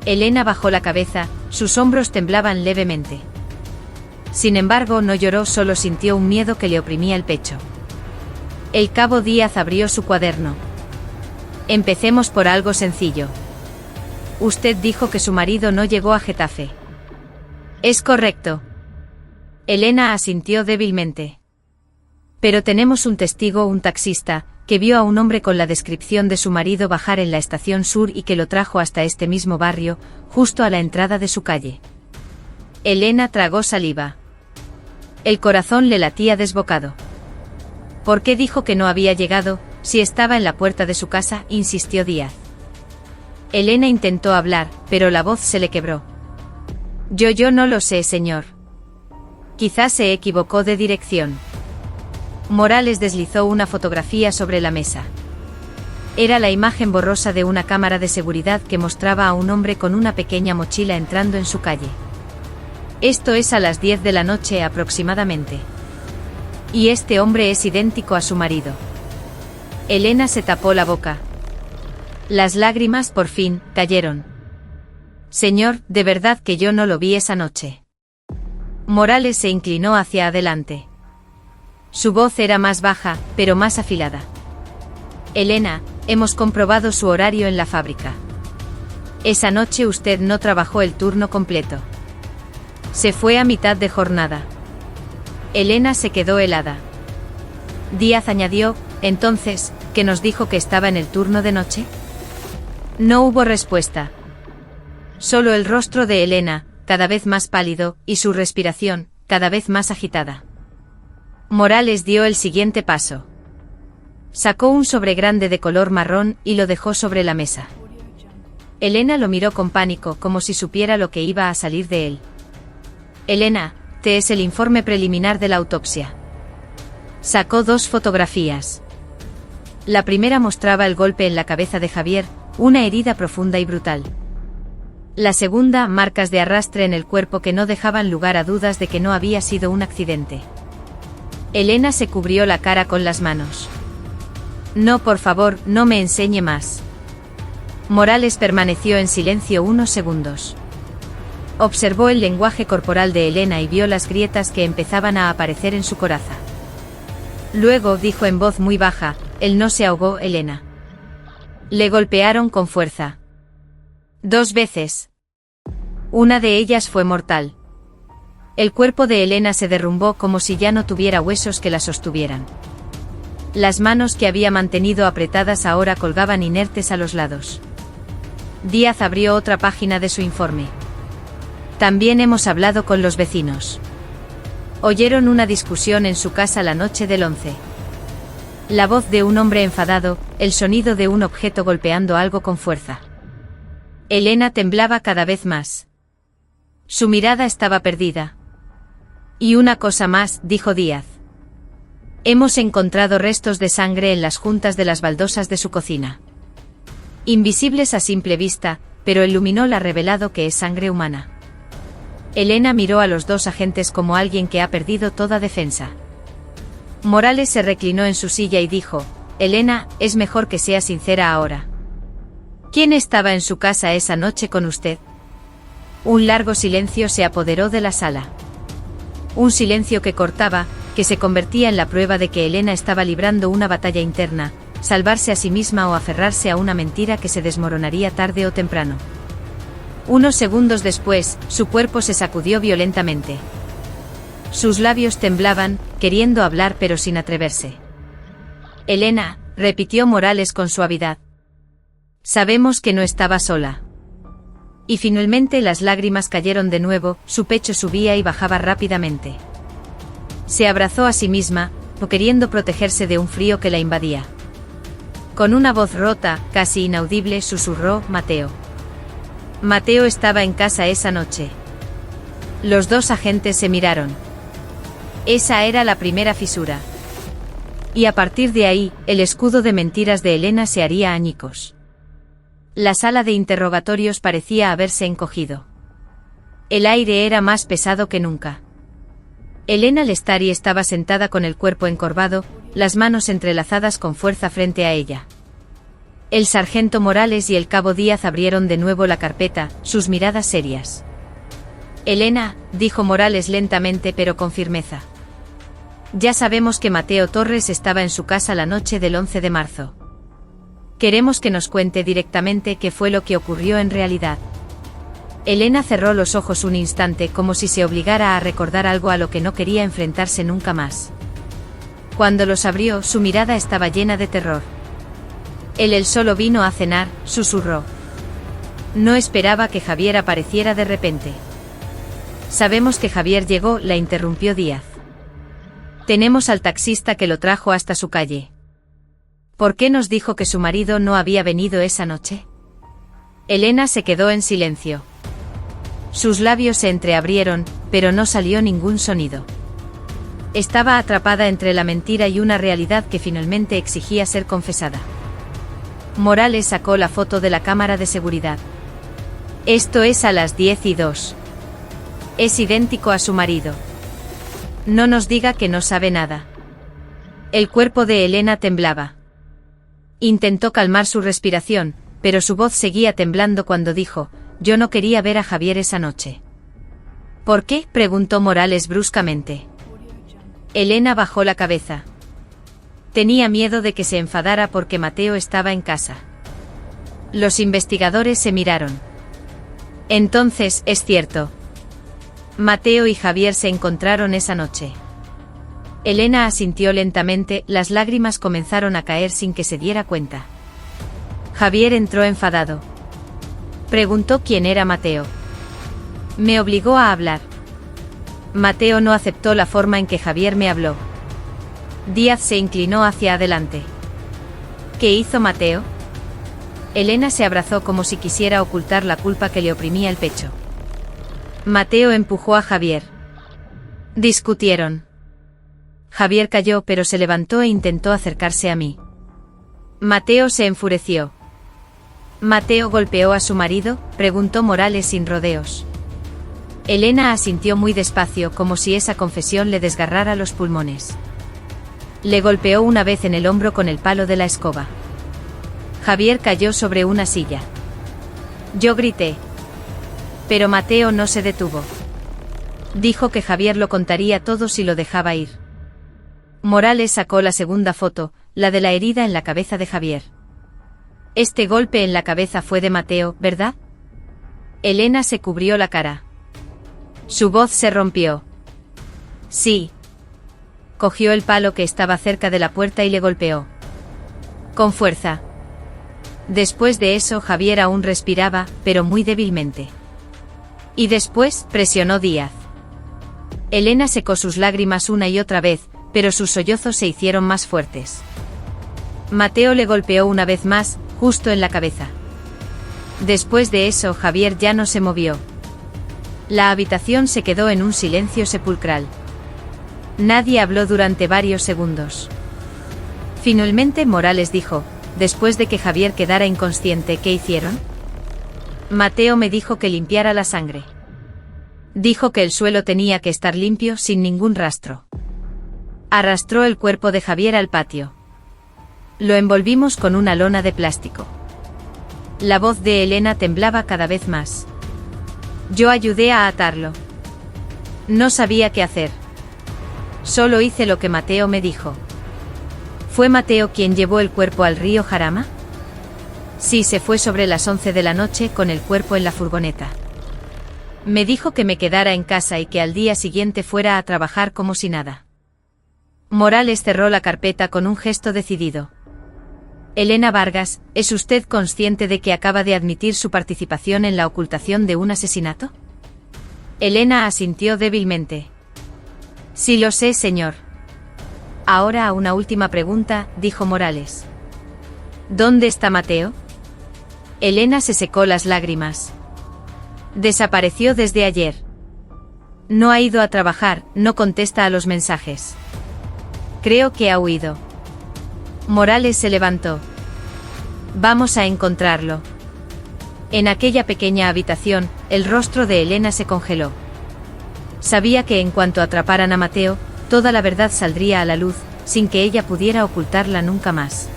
Elena bajó la cabeza, sus hombros temblaban levemente. Sin embargo, no lloró, solo sintió un miedo que le oprimía el pecho. El cabo Díaz abrió su cuaderno. Empecemos por algo sencillo. Usted dijo que su marido no llegó a Getafe. Es correcto. Elena asintió débilmente. Pero tenemos un testigo, un taxista, que vio a un hombre con la descripción de su marido bajar en la estación sur y que lo trajo hasta este mismo barrio, justo a la entrada de su calle. Elena tragó saliva. El corazón le latía desbocado. ¿Por qué dijo que no había llegado, si estaba en la puerta de su casa?, insistió Díaz. Elena intentó hablar, pero la voz se le quebró. Yo no lo sé, señor. Quizás se equivocó de dirección. Morales deslizó una fotografía sobre la mesa. Era la imagen borrosa de una cámara de seguridad que mostraba a un hombre con una pequeña mochila entrando en su calle. Esto es a las 10 de la noche aproximadamente. Y este hombre es idéntico a su marido. Elena se tapó la boca. Las lágrimas por fin cayeron. Señor, de verdad que yo no lo vi esa noche. Morales se inclinó hacia adelante. Su voz era más baja, pero más afilada. Elena, hemos comprobado su horario en la fábrica. Esa noche usted no trabajó el turno completo. Se fue a mitad de jornada. Elena se quedó helada. Díaz añadió, entonces, ¿qué nos dijo que estaba en el turno de noche? No hubo respuesta. Solo el rostro de Elena, cada vez más pálido, y su respiración, cada vez más agitada. Morales dio el siguiente paso. Sacó un sobre grande de color marrón y lo dejó sobre la mesa. Elena lo miró con pánico, como si supiera lo que iba a salir de él. Elena, te es el informe preliminar de la autopsia. Sacó 2 fotografías. La primera mostraba el golpe en la cabeza de Javier, una herida profunda y brutal. La segunda, marcas de arrastre en el cuerpo que no dejaban lugar a dudas de que no había sido un accidente. Elena se cubrió la cara con las manos. No, por favor, no me enseñe más. Morales permaneció en silencio unos segundos. Observó el lenguaje corporal de Elena y vio las grietas que empezaban a aparecer en su coraza. Luego dijo en voz muy baja, él no se ahogó, Elena. Le golpearon con fuerza. 2 veces. Una de ellas fue mortal. El cuerpo de Elena se derrumbó como si ya no tuviera huesos que la sostuvieran. Las manos que había mantenido apretadas ahora colgaban inertes a los lados. Díaz abrió otra página de su informe. También hemos hablado con los vecinos. Oyeron una discusión en su casa la noche del 11. La voz de un hombre enfadado, el sonido de un objeto golpeando algo con fuerza. Elena temblaba cada vez más. Su mirada estaba perdida. Y una cosa más, dijo Díaz. Hemos encontrado restos de sangre en las juntas de las baldosas de su cocina. Invisibles a simple vista, pero el luminol ha revelado que es sangre humana. Elena miró a los 2 agentes como alguien que ha perdido toda defensa. Morales se reclinó en su silla y dijo, Elena, es mejor que sea sincera ahora. ¿Quién estaba en su casa esa noche con usted? Un largo silencio se apoderó de la sala. Un silencio que cortaba, que se convertía en la prueba de que Elena estaba librando una batalla interna, salvarse a sí misma o aferrarse a una mentira que se desmoronaría tarde o temprano. Unos segundos después, su cuerpo se sacudió violentamente. Sus labios temblaban, queriendo hablar pero sin atreverse. Elena, repitió Morales con suavidad. Sabemos que no estaba sola. Y finalmente las lágrimas cayeron de nuevo, su pecho subía y bajaba rápidamente. Se abrazó a sí misma, queriendo protegerse de un frío que la invadía. Con una voz rota, casi inaudible, susurró, Mateo. Mateo estaba en casa esa noche. Los 2 agentes se miraron. Esa era la primera fisura. Y a partir de ahí, el escudo de mentiras de Elena se haría añicos. La sala de interrogatorios parecía haberse encogido. El aire era más pesado que nunca. Elena Lestari estaba sentada con el cuerpo encorvado, las manos entrelazadas con fuerza frente a ella. El sargento Morales y el cabo Díaz abrieron de nuevo la carpeta, sus miradas serias. Elena, dijo Morales lentamente pero con firmeza. Ya sabemos que Mateo Torres estaba en su casa la noche del 11 de marzo. Queremos que nos cuente directamente qué fue lo que ocurrió en realidad. Elena cerró los ojos un instante como si se obligara a recordar algo a lo que no quería enfrentarse nunca más. Cuando los abrió, su mirada estaba llena de terror. Él solo vino a cenar, susurró. No esperaba que Javier apareciera de repente. Sabemos que Javier llegó, la interrumpió Díaz. Tenemos al taxista que lo trajo hasta su calle. ¿Por qué nos dijo que su marido no había venido esa noche? Elena se quedó en silencio. Sus labios se entreabrieron, pero no salió ningún sonido. Estaba atrapada entre la mentira y una realidad que finalmente exigía ser confesada. Morales sacó la foto de la cámara de seguridad. Esto es a las 10:02. Es idéntico a su marido. No nos diga que no sabe nada. El cuerpo de Elena temblaba. Intentó calmar su respiración, pero su voz seguía temblando cuando dijo, yo no quería ver a Javier esa noche. ¿Por qué?, preguntó Morales bruscamente. Elena bajó la cabeza. Tenía miedo de que se enfadara porque Mateo estaba en casa. Los investigadores se miraron. Entonces, es cierto. Mateo y Javier se encontraron esa noche. Elena asintió lentamente, las lágrimas comenzaron a caer sin que se diera cuenta. Javier entró enfadado. Preguntó quién era Mateo. Me obligó a hablar. Mateo no aceptó la forma en que Javier me habló. Díaz se inclinó hacia adelante. ¿Qué hizo Mateo? Elena se abrazó como si quisiera ocultar la culpa que le oprimía el pecho. Mateo empujó a Javier. Discutieron. Javier cayó pero se levantó e intentó acercarse a mí. Mateo se enfureció. ¿Mateo golpeó a su marido?, preguntó Morales sin rodeos. Elena asintió muy despacio como si esa confesión le desgarrara los pulmones. Le golpeó una vez en el hombro con el palo de la escoba. Javier cayó sobre una silla. Yo grité. Pero Mateo no se detuvo. Dijo que Javier lo contaría todo si lo dejaba ir. Morales sacó la segunda foto, la de la herida en la cabeza de Javier. Este golpe en la cabeza fue de Mateo, ¿verdad? Elena se cubrió la cara. Su voz se rompió. Sí. Cogió el palo que estaba cerca de la puerta y le golpeó. Con fuerza. Después de eso Javier aún respiraba, pero muy débilmente. Y después, presionó Díaz. Elena secó sus lágrimas una y otra vez, pero sus sollozos se hicieron más fuertes. Mateo le golpeó una vez más, justo en la cabeza. Después de eso Javier ya no se movió. La habitación se quedó en un silencio sepulcral. Nadie habló durante varios segundos. Finalmente Morales dijo, después de que Javier quedara inconsciente, ¿qué hicieron? Mateo me dijo que limpiara la sangre. Dijo que el suelo tenía que estar limpio sin ningún rastro. Arrastró el cuerpo de Javier al patio. Lo envolvimos con una lona de plástico. La voz de Elena temblaba cada vez más. Yo ayudé a atarlo. No sabía qué hacer. Solo hice lo que Mateo me dijo. ¿Fue Mateo quien llevó el cuerpo al río Jarama? Sí, se fue sobre las 11 de la noche con el cuerpo en la furgoneta. Me dijo que me quedara en casa y que al día siguiente fuera a trabajar como si nada. Morales cerró la carpeta con un gesto decidido. Elena Vargas, ¿es usted consciente de que acaba de admitir su participación en la ocultación de un asesinato? Elena asintió débilmente. Sí lo sé, señor. Ahora una última pregunta, dijo Morales. ¿Dónde está Mateo? Elena se secó las lágrimas. Desapareció desde ayer. No ha ido a trabajar, no contesta a los mensajes. Creo que ha huido. Morales se levantó. Vamos a encontrarlo. En aquella pequeña habitación, el rostro de Elena se congeló. Sabía que en cuanto atraparan a Mateo, toda la verdad saldría a la luz, sin que ella pudiera ocultarla nunca más.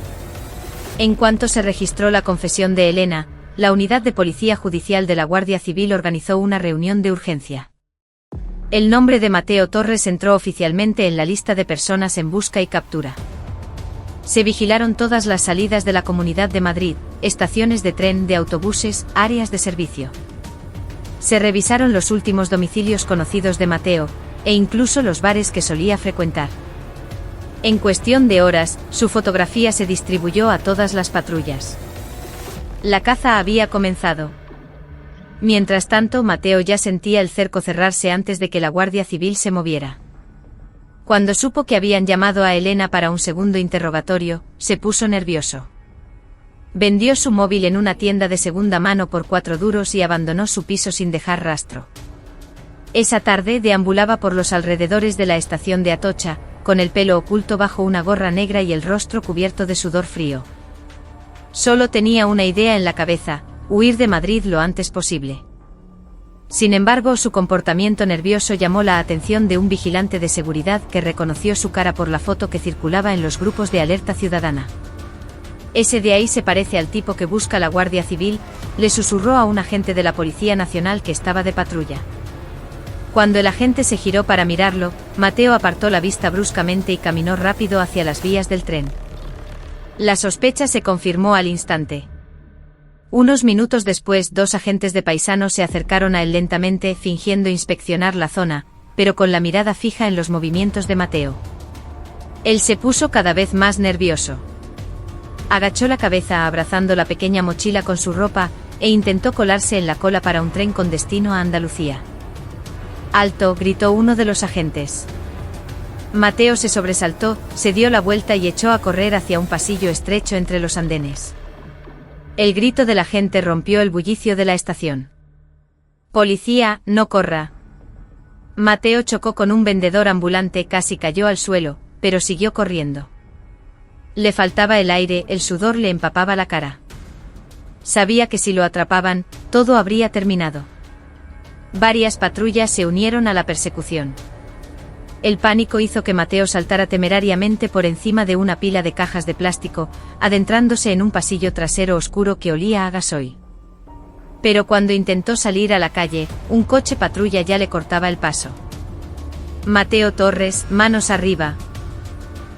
En cuanto se registró la confesión de Elena, la unidad de policía judicial de la Guardia Civil organizó una reunión de urgencia. El nombre de Mateo Torres entró oficialmente en la lista de personas en busca y captura. Se vigilaron todas las salidas de la Comunidad de Madrid, estaciones de tren, de autobuses, áreas de servicio. Se revisaron los últimos domicilios conocidos de Mateo, e incluso los bares que solía frecuentar. En cuestión de horas, su fotografía se distribuyó a todas las patrullas. La caza había comenzado. Mientras tanto, Mateo ya sentía el cerco cerrarse antes de que la Guardia Civil se moviera. Cuando supo que habían llamado a Elena para un segundo interrogatorio, se puso nervioso. Vendió su móvil en una tienda de segunda mano por 4 duros y abandonó su piso sin dejar rastro. Esa tarde deambulaba por los alrededores de la estación de Atocha, con el pelo oculto bajo una gorra negra y el rostro cubierto de sudor frío. Solo tenía una idea en la cabeza: huir de Madrid lo antes posible. Sin embargo, su comportamiento nervioso llamó la atención de un vigilante de seguridad que reconoció su cara por la foto que circulaba en los grupos de alerta ciudadana. Ese de ahí se parece al tipo que busca la Guardia Civil, le susurró a un agente de la Policía Nacional que estaba de patrulla. Cuando el agente se giró para mirarlo, Mateo apartó la vista bruscamente y caminó rápido hacia las vías del tren. La sospecha se confirmó al instante. Unos minutos después, 2 agentes de Paisano se acercaron a él lentamente, fingiendo inspeccionar la zona, pero con la mirada fija en los movimientos de Mateo. Él se puso cada vez más nervioso. Agachó la cabeza abrazando la pequeña mochila con su ropa, e intentó colarse en la cola para un tren con destino a Andalucía. «¡Alto!», gritó uno de los agentes. Mateo se sobresaltó, se dio la vuelta y echó a correr hacia un pasillo estrecho entre los andenes. El grito de la gente rompió el bullicio de la estación. «Policía, no corra». Mateo chocó con un vendedor ambulante, casi cayó al suelo, pero siguió corriendo. Le faltaba el aire, el sudor le empapaba la cara. Sabía que si lo atrapaban, todo habría terminado. Varias patrullas se unieron a la persecución. El pánico hizo que Mateo saltara temerariamente por encima de una pila de cajas de plástico, adentrándose en un pasillo trasero oscuro que olía a gasoil. Pero cuando intentó salir a la calle, un coche patrulla ya le cortaba el paso. Mateo Torres, manos arriba.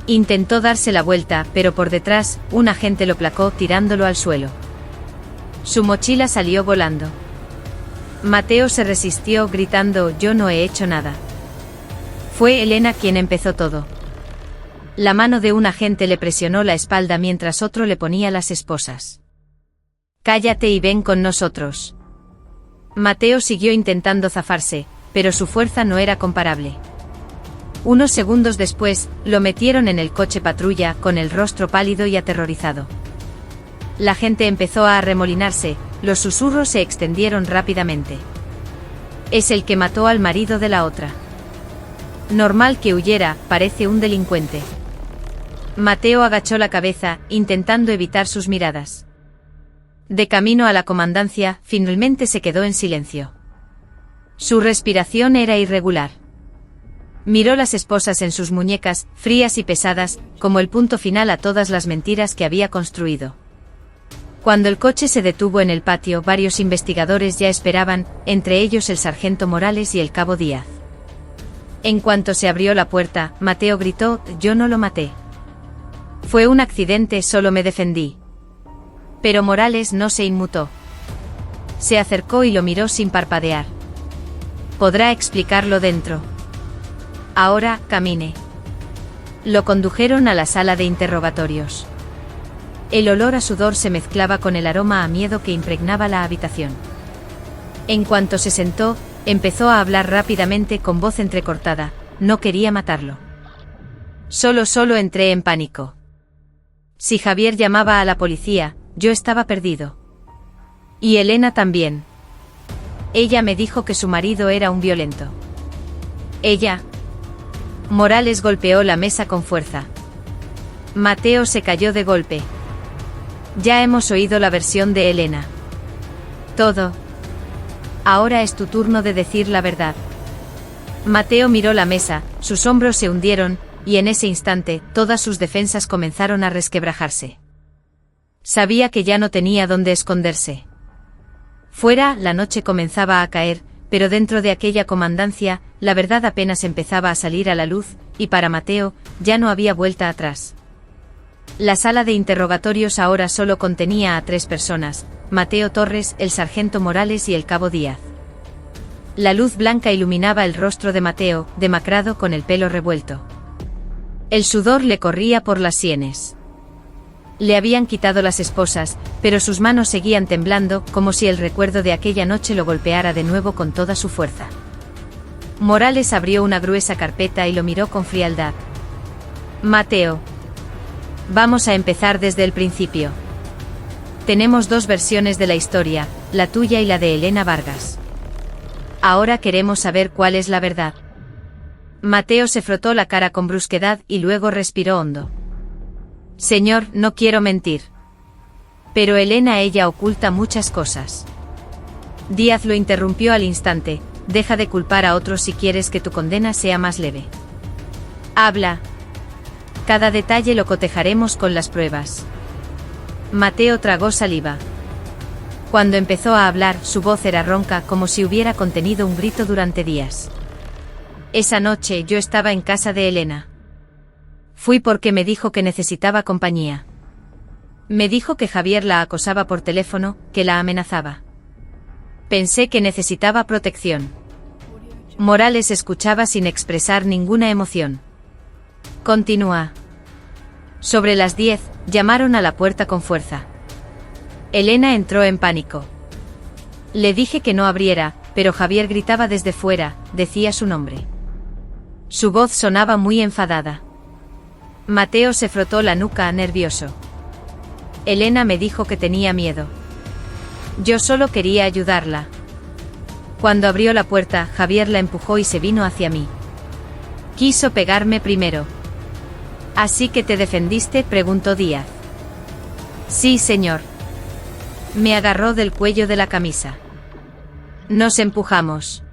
Intentó darse la vuelta, pero por detrás, un agente lo placó tirándolo al suelo. Su mochila salió volando. Mateo se resistió gritando: «Yo no he hecho nada». Fue Elena quien empezó todo. La mano de un agente le presionó la espalda mientras otro le ponía las esposas. «Cállate y ven con nosotros». Mateo siguió intentando zafarse, pero su fuerza no era comparable. Unos segundos después, lo metieron en el coche patrulla, con el rostro pálido y aterrorizado. La gente empezó a arremolinarse, los susurros se extendieron rápidamente. «Es el que mató al marido de la otra. Normal que huyera, parece un delincuente». Mateo agachó la cabeza, intentando evitar sus miradas. De camino a la comandancia, finalmente se quedó en silencio. Su respiración era irregular. Miró las esposas en sus muñecas, frías y pesadas, como el punto final a todas las mentiras que había construido. Cuando el coche se detuvo en el patio, varios investigadores ya esperaban, entre ellos el sargento Morales y el cabo Díaz. En cuanto se abrió la puerta, Mateo gritó: «Yo no lo maté. Fue un accidente, solo me defendí». Pero Morales no se inmutó. Se acercó y lo miró sin parpadear. «Podrá explicarlo dentro. Ahora, camine». Lo condujeron a la sala de interrogatorios. El olor a sudor se mezclaba con el aroma a miedo que impregnaba la habitación. En cuanto se sentó, empezó a hablar rápidamente con voz entrecortada: «No quería matarlo. Solo entré en pánico. Si Javier llamaba a la policía, yo estaba perdido. Y Elena también. Ella me dijo que su marido era un violento». «Ella». Morales golpeó la mesa con fuerza. Mateo se cayó de golpe. «Ya hemos oído la versión de Elena. Todo. Ahora es tu turno de decir la verdad». Mateo miró la mesa, sus hombros se hundieron, y en ese instante, todas sus defensas comenzaron a resquebrajarse. Sabía que ya no tenía dónde esconderse. Fuera, la noche comenzaba a caer, pero dentro de aquella comandancia, la verdad apenas empezaba a salir a la luz, y para Mateo, ya no había vuelta atrás. La sala de interrogatorios ahora solo contenía a 3 personas: Mateo Torres, el sargento Morales y el cabo Díaz. La luz blanca iluminaba el rostro de Mateo, demacrado con el pelo revuelto. El sudor le corría por las sienes. Le habían quitado las esposas, pero sus manos seguían temblando, como si el recuerdo de aquella noche lo golpeara de nuevo con toda su fuerza. Morales abrió una gruesa carpeta y lo miró con frialdad. «Mateo. Vamos a empezar desde el principio. Tenemos 2 versiones de la historia, la tuya y la de Elena Vargas. Ahora queremos saber cuál es la verdad». Mateo se frotó la cara con brusquedad y luego respiró hondo. «Señor, no quiero mentir. Pero ella oculta muchas cosas». Díaz lo interrumpió al instante: «Deja de culpar a otros si quieres que tu condena sea más leve. Habla. Cada detalle lo cotejaremos con las pruebas». Mateo tragó saliva. Cuando empezó a hablar, su voz era ronca, como si hubiera contenido un grito durante días. «Esa noche yo estaba en casa de Elena. Fui porque me dijo que necesitaba compañía. Me dijo que Javier la acosaba por teléfono, que la amenazaba. Pensé que necesitaba protección». Morales escuchaba sin expresar ninguna emoción. Continúa. Sobre las 10, llamaron a la puerta con fuerza. Elena entró en pánico. Le dije que no abriera, pero Javier gritaba desde fuera, decía su nombre. Su voz sonaba muy enfadada. Mateo se frotó la nuca nervioso. Elena me dijo que tenía miedo. Yo solo quería ayudarla. Cuando abrió la puerta, Javier la empujó y se vino hacia mí. Quiso pegarme primero. ¿Así que te defendiste?, preguntó Díaz. Sí, señor. Me agarró del cuello de la camisa. Nos empujamos.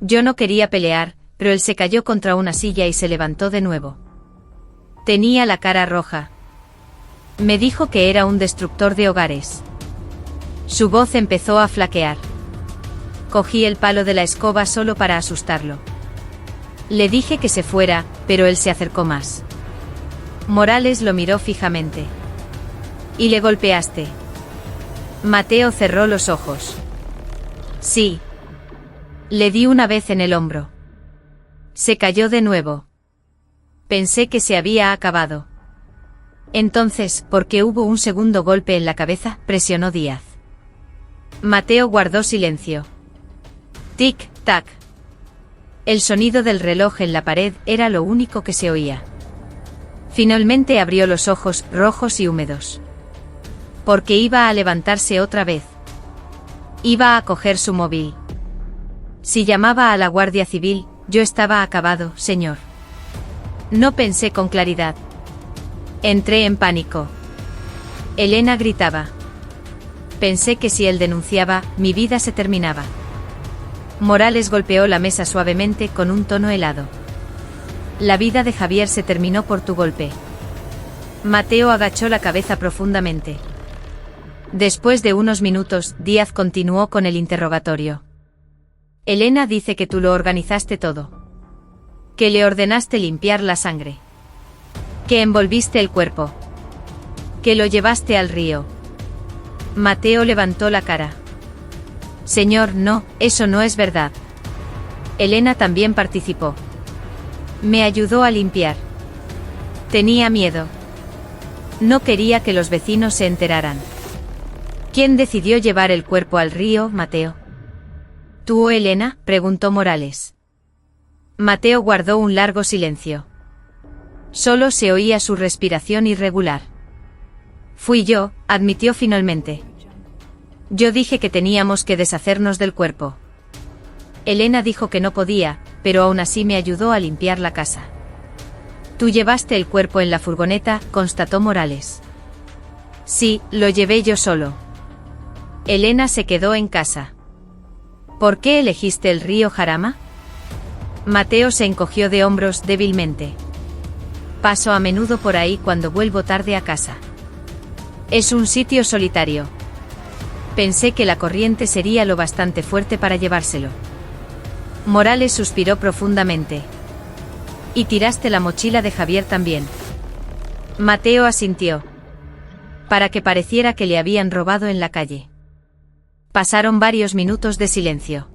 Yo no quería pelear, pero él se cayó contra una silla y se levantó de nuevo. Tenía la cara roja. Me dijo que era un destructor de hogares. Su voz empezó a flaquear. Cogí el palo de la escoba solo para asustarlo. Le dije que se fuera, pero él se acercó más. Morales lo miró fijamente. ¿Y le golpeaste? Mateo cerró los ojos. Sí. Le di una vez en el hombro. Se cayó de nuevo. Pensé que se había acabado. Entonces, ¿por qué hubo un segundo golpe en la cabeza?, presionó Díaz. Mateo guardó silencio. Tic-tac. El sonido del reloj en la pared era lo único que se oía. Finalmente abrió los ojos, rojos y húmedos. Porque iba a levantarse otra vez. Iba a coger su móvil. Si llamaba a la Guardia Civil, yo estaba acabado, señor. No pensé con claridad. Entré en pánico. Elena gritaba. Pensé que si él denunciaba, mi vida se terminaba. Morales golpeó la mesa suavemente con un tono helado. La vida de Javier se terminó por tu golpe. Mateo agachó la cabeza profundamente. Después de unos minutos, Díaz continuó con el interrogatorio. Elena dice que tú lo organizaste todo. Que le ordenaste limpiar la sangre. Que envolviste el cuerpo. Que lo llevaste al río. Mateo levantó la cara. Señor, no, eso no es verdad. Elena también participó. Me ayudó a limpiar. Tenía miedo. No quería que los vecinos se enteraran. ¿Quién decidió llevar el cuerpo al río, Mateo? ¿Tú o Elena?, preguntó Morales. Mateo guardó un largo silencio. Solo se oía su respiración irregular. Fui yo, admitió finalmente. Yo dije que teníamos que deshacernos del cuerpo. Elena dijo que no podía, pero aún así me ayudó a limpiar la casa. Tú llevaste el cuerpo en la furgoneta, constató Morales. Sí, lo llevé yo solo. Elena se quedó en casa. ¿Por qué elegiste el río Jarama? Mateo se encogió de hombros débilmente. Paso a menudo por ahí cuando vuelvo tarde a casa. Es un sitio solitario. Pensé que la corriente sería lo bastante fuerte para llevárselo. Morales suspiró profundamente. Y tiraste la mochila de Javier también. Mateo asintió. Para que pareciera que le habían robado en la calle. Pasaron varios minutos de silencio.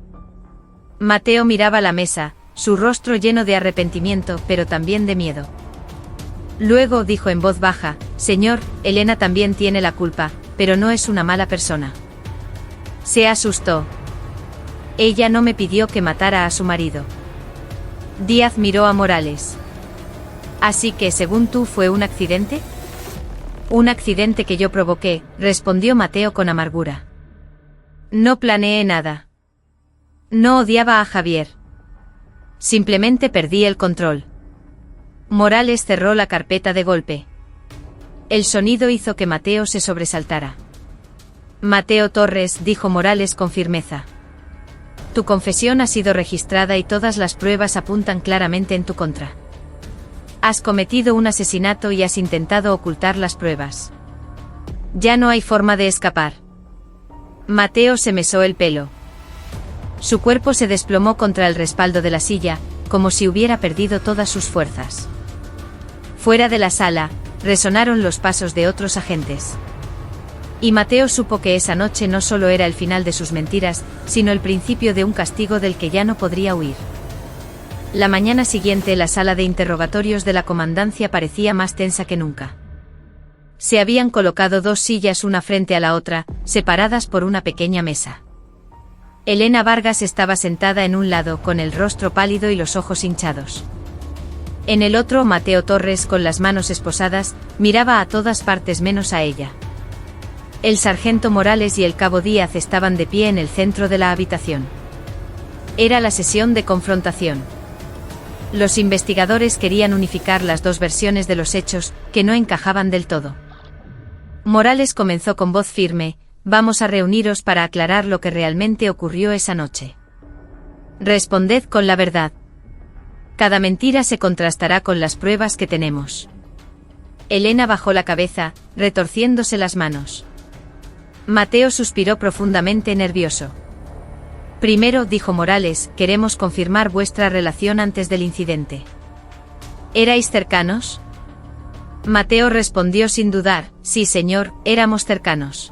Mateo miraba la mesa, su rostro lleno de arrepentimiento, pero también de miedo. Luego dijo en voz baja, Señor, Elena también tiene la culpa, pero no es una mala persona. Se asustó. Ella no me pidió que matara a su marido. Díaz miró a Morales. Así que, según tú, ¿fue un accidente? Un accidente que yo provoqué, respondió Mateo con amargura. No planeé nada. No odiaba a Javier. Simplemente perdí el control. Morales cerró la carpeta de golpe. El sonido hizo que Mateo se sobresaltara. Mateo Torres, dijo Morales con firmeza. Tu confesión ha sido registrada y todas las pruebas apuntan claramente en tu contra. Has cometido un asesinato y has intentado ocultar las pruebas. Ya no hay forma de escapar. Mateo se mesó el pelo. Su cuerpo se desplomó contra el respaldo de la silla, como si hubiera perdido todas sus fuerzas. Fuera de la sala, resonaron los pasos de otros agentes. Y Mateo supo que esa noche no solo era el final de sus mentiras, sino el principio de un castigo del que ya no podría huir. La mañana siguiente la sala de interrogatorios de la comandancia parecía más tensa que nunca. Se habían colocado dos sillas una frente a la otra, separadas por una pequeña mesa. Elena Vargas estaba sentada en un lado con el rostro pálido y los ojos hinchados. En el otro, Mateo Torres, con las manos esposadas, miraba a todas partes menos a ella. El sargento Morales y el cabo Díaz estaban de pie en el centro de la habitación. Era la sesión de confrontación. Los investigadores querían unificar las dos versiones de los hechos, que no encajaban del todo. Morales comenzó con voz firme: «Vamos a reuniros para aclarar lo que realmente ocurrió esa noche. Responded con la verdad. Cada mentira se contrastará con las pruebas que tenemos». Elena bajó la cabeza, retorciéndose las manos. Mateo suspiró profundamente, nervioso. «Primero», dijo Morales, «queremos confirmar vuestra relación antes del incidente. ¿Erais cercanos?». Mateo respondió sin dudar: «Sí, señor, éramos cercanos».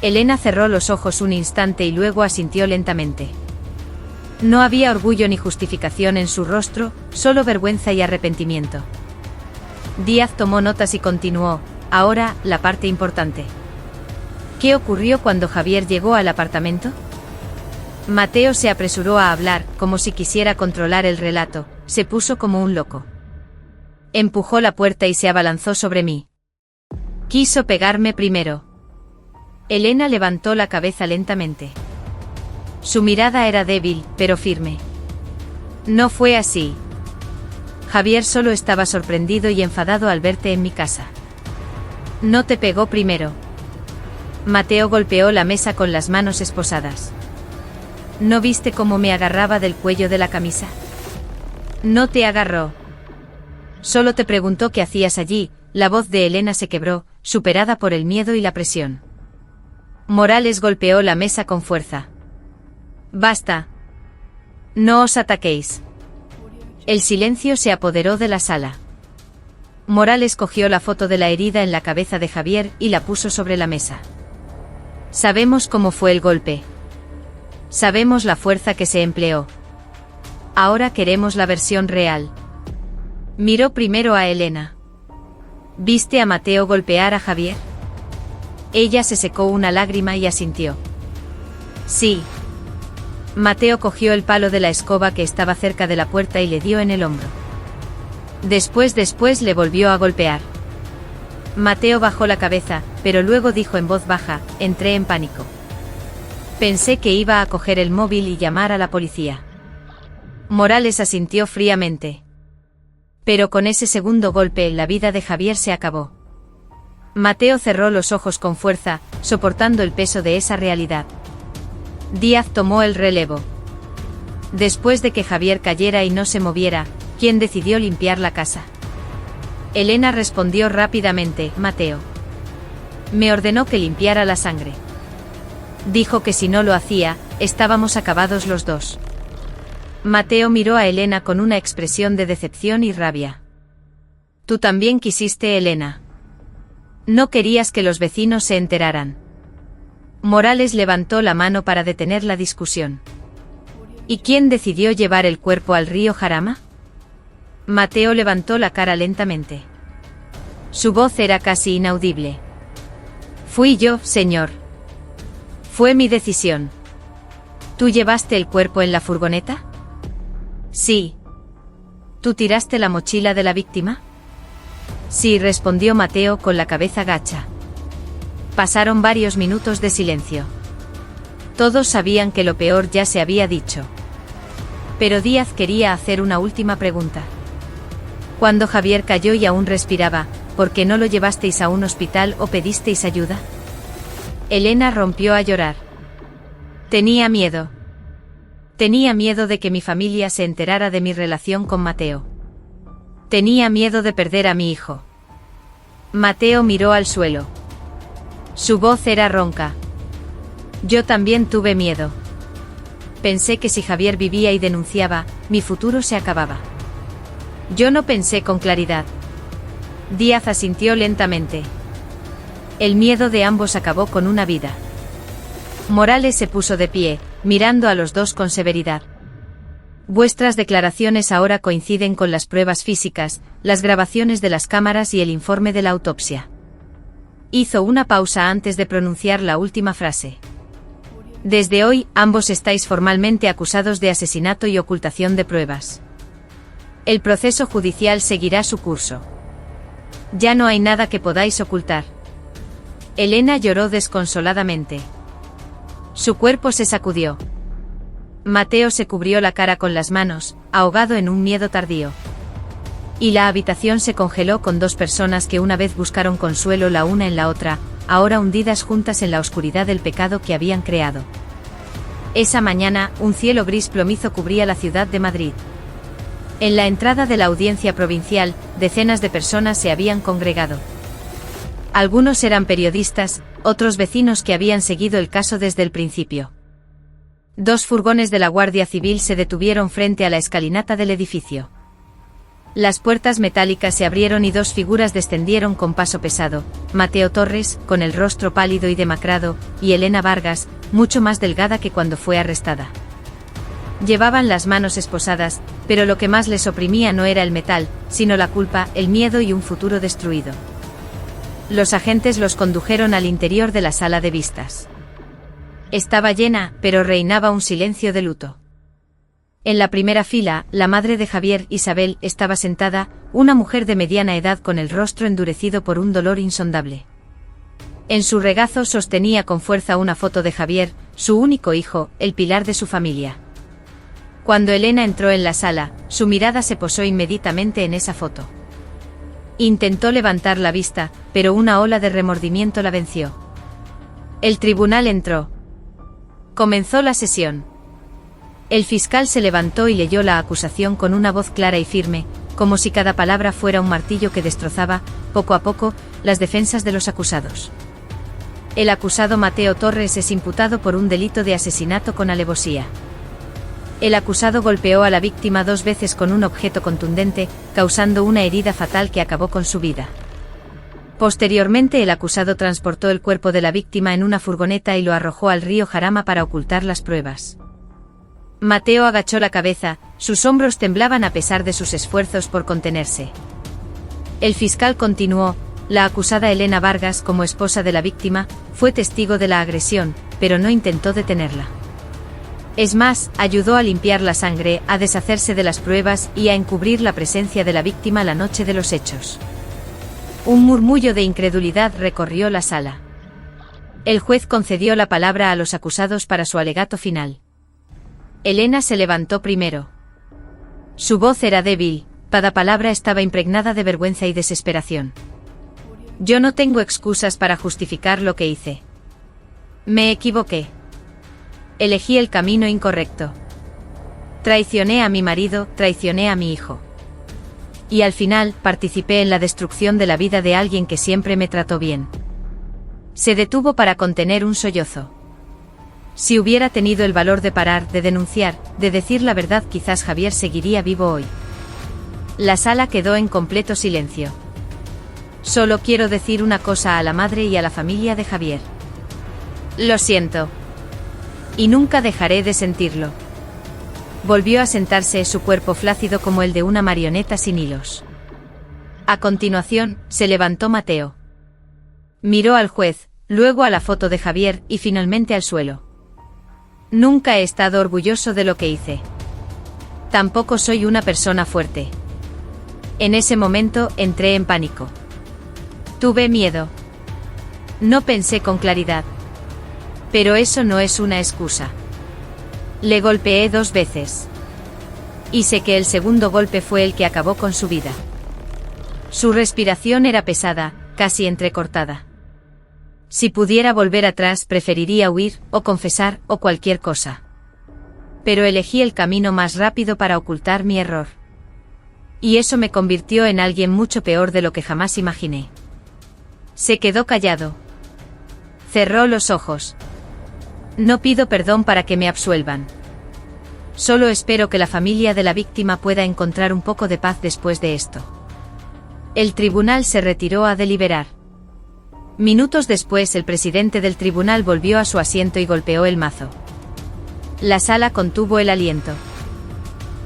Elena cerró los ojos un instante y luego asintió lentamente. No había orgullo ni justificación en su rostro, solo vergüenza y arrepentimiento. Díaz tomó notas y continuó: «Ahora, la parte importante. ¿Qué ocurrió cuando Javier llegó al apartamento?». Mateo se apresuró a hablar, como si quisiera controlar el relato. Se puso como un loco. Empujó la puerta y se abalanzó sobre mí. Quiso pegarme primero. Elena levantó la cabeza lentamente. Su mirada era débil, pero firme. «No fue así. Javier solo estaba sorprendido y enfadado al verte en mi casa. No te pegó primero». Mateo golpeó la mesa con las manos esposadas. «¿No viste cómo me agarraba del cuello de la camisa?». «No te agarró. Solo te preguntó qué hacías allí». La voz de Elena se quebró, superada por el miedo y la presión. Morales golpeó la mesa con fuerza. «Basta. No os ataquéis». El silencio se apoderó de la sala. Morales cogió la foto de la herida en la cabeza de Javier y la puso sobre la mesa. «Sabemos cómo fue el golpe. Sabemos la fuerza que se empleó. Ahora queremos la versión real». Miró primero a Elena. «¿Viste a Mateo golpear a Javier?». Ella se secó una lágrima y asintió. «Sí». Mateo cogió el palo de la escoba que estaba cerca de la puerta y le dio en el hombro. Después le volvió a golpear. Mateo bajó la cabeza, pero luego dijo en voz baja: «Entré en pánico. Pensé que iba a coger el móvil y llamar a la policía». Morales asintió fríamente. Pero con ese segundo golpe, la vida de Javier se acabó. Mateo cerró los ojos con fuerza, soportando el peso de esa realidad. Díaz tomó el relevo. Después de que Javier cayera y no se moviera, ¿quién decidió limpiar la casa? Elena respondió rápidamente: «Mateo. Me ordenó que limpiara la sangre. Dijo que si no lo hacía, estábamos acabados los dos». Mateo miró a Elena con una expresión de decepción y rabia. «Tú también quisiste, Elena. No querías que los vecinos se enteraran». Morales levantó la mano para detener la discusión. «¿Y quién decidió llevar el cuerpo al río Jarama?». Mateo levantó la cara lentamente. Su voz era casi inaudible. «Fui yo, señor. Fue mi decisión». «¿Tú llevaste el cuerpo en la furgoneta?». «Sí». «¿Tú tiraste la mochila de la víctima?». «Sí», respondió Mateo con la cabeza gacha. Pasaron varios minutos de silencio. Todos sabían que lo peor ya se había dicho. Pero Díaz quería hacer una última pregunta. Cuando Javier cayó y aún respiraba, ¿por qué no lo llevasteis a un hospital o pedisteis ayuda? Elena rompió a llorar. «Tenía miedo. Tenía miedo de que mi familia se enterara de mi relación con Mateo. Tenía miedo de perder a mi hijo». Mateo miró al suelo. Su voz era ronca. «Yo también tuve miedo. Pensé que si Javier vivía y denunciaba, mi futuro se acababa. Yo no pensé con claridad». Díaz asintió lentamente. El miedo de ambos acabó con una vida. Morales se puso de pie, mirando a los dos con severidad. «Vuestras declaraciones ahora coinciden con las pruebas físicas, las grabaciones de las cámaras y el informe de la autopsia». Hizo una pausa antes de pronunciar la última frase. Desde hoy, ambos estáis formalmente acusados de asesinato y ocultación de pruebas. El proceso judicial seguirá su curso. Ya no hay nada que podáis ocultar. Elena lloró desconsoladamente. Su cuerpo se sacudió. Mateo se cubrió la cara con las manos, ahogado en un miedo tardío. Y la habitación se congeló con dos personas que una vez buscaron consuelo la una en la otra, ahora hundidas juntas en la oscuridad del pecado que habían creado. Esa mañana, un cielo gris plomizo cubría la ciudad de Madrid. En la entrada de la audiencia provincial, decenas de personas se habían congregado. Algunos eran periodistas, otros vecinos que habían seguido el caso desde el principio. Dos furgones de la Guardia Civil se detuvieron frente a la escalinata del edificio. Las puertas metálicas se abrieron y dos figuras descendieron con paso pesado: Mateo Torres, con el rostro pálido y demacrado, y Elena Vargas, mucho más delgada que cuando fue arrestada. Llevaban las manos esposadas, pero lo que más les oprimía no era el metal, sino la culpa, el miedo y un futuro destruido. Los agentes los condujeron al interior de la sala de vistas. Estaba llena, pero reinaba un silencio de luto. En la primera fila, la madre de Javier, Isabel, estaba sentada, una mujer de mediana edad con el rostro endurecido por un dolor insondable. En su regazo sostenía con fuerza una foto de Javier, su único hijo, el pilar de su familia. Cuando Elena entró en la sala, su mirada se posó inmediatamente en esa foto. Intentó levantar la vista, pero una ola de remordimiento la venció. El tribunal entró. Comenzó la sesión. El fiscal se levantó y leyó la acusación con una voz clara y firme, como si cada palabra fuera un martillo que destrozaba, poco a poco, las defensas de los acusados. El acusado Mateo Torres es imputado por un delito de asesinato con alevosía. El acusado golpeó a la víctima 2 veces con un objeto contundente, causando una herida fatal que acabó con su vida. Posteriormente, el acusado transportó el cuerpo de la víctima en una furgoneta y lo arrojó al río Jarama para ocultar las pruebas. Mateo agachó la cabeza, sus hombros temblaban a pesar de sus esfuerzos por contenerse. El fiscal continuó: la acusada Elena Vargas, como esposa de la víctima, fue testigo de la agresión, pero no intentó detenerla. Es más, ayudó a limpiar la sangre, a deshacerse de las pruebas y a encubrir la presencia de la víctima la noche de los hechos. Un murmullo de incredulidad recorrió la sala. El juez concedió la palabra a los acusados para su alegato final. Elena se levantó primero. Su voz era débil, cada palabra estaba impregnada de vergüenza y desesperación. Yo no tengo excusas para justificar lo que hice. Me equivoqué. Elegí el camino incorrecto. Traicioné a mi marido, traicioné a mi hijo. Y al final, participé en la destrucción de la vida de alguien que siempre me trató bien. Se detuvo para contener un sollozo. Si hubiera tenido el valor de parar, de denunciar, de decir la verdad, quizás Javier seguiría vivo hoy. La sala quedó en completo silencio. Solo quiero decir una cosa a la madre y a la familia de Javier. Lo siento. Y nunca dejaré de sentirlo. Volvió a sentarse, su cuerpo flácido como el de una marioneta sin hilos. A continuación, se levantó Mateo. Miró al juez, luego a la foto de Javier y finalmente al suelo. Nunca he estado orgulloso de lo que hice. Tampoco soy una persona fuerte. En ese momento entré en pánico. Tuve miedo. No pensé con claridad. Pero eso no es una excusa. Le golpeé 2 veces. Y sé que el segundo golpe fue el que acabó con su vida. Su respiración era pesada, casi entrecortada. Si pudiera volver atrás, preferiría huir, o confesar, o cualquier cosa. Pero elegí el camino más rápido para ocultar mi error. Y eso me convirtió en alguien mucho peor de lo que jamás imaginé. Se quedó callado. Cerró los ojos. No pido perdón para que me absuelvan. Solo espero que la familia de la víctima pueda encontrar un poco de paz después de esto. El tribunal se retiró a deliberar. Minutos después, el presidente del tribunal volvió a su asiento y golpeó el mazo. La sala contuvo el aliento.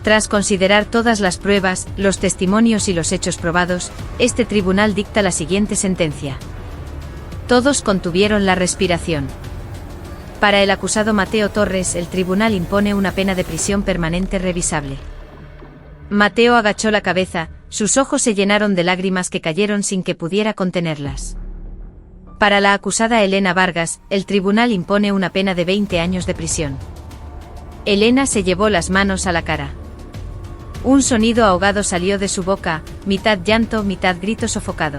Tras considerar todas las pruebas, los testimonios y los hechos probados, este tribunal dicta la siguiente sentencia. Todos contuvieron la respiración. Para el acusado Mateo Torres, el tribunal impone una pena de prisión permanente revisable. Mateo agachó la cabeza, sus ojos se llenaron de lágrimas que cayeron sin que pudiera contenerlas. Para la acusada Elena Vargas, el tribunal impone una pena de 20 años de prisión. Elena se llevó las manos a la cara. Un sonido ahogado salió de su boca, mitad llanto, mitad grito sofocado.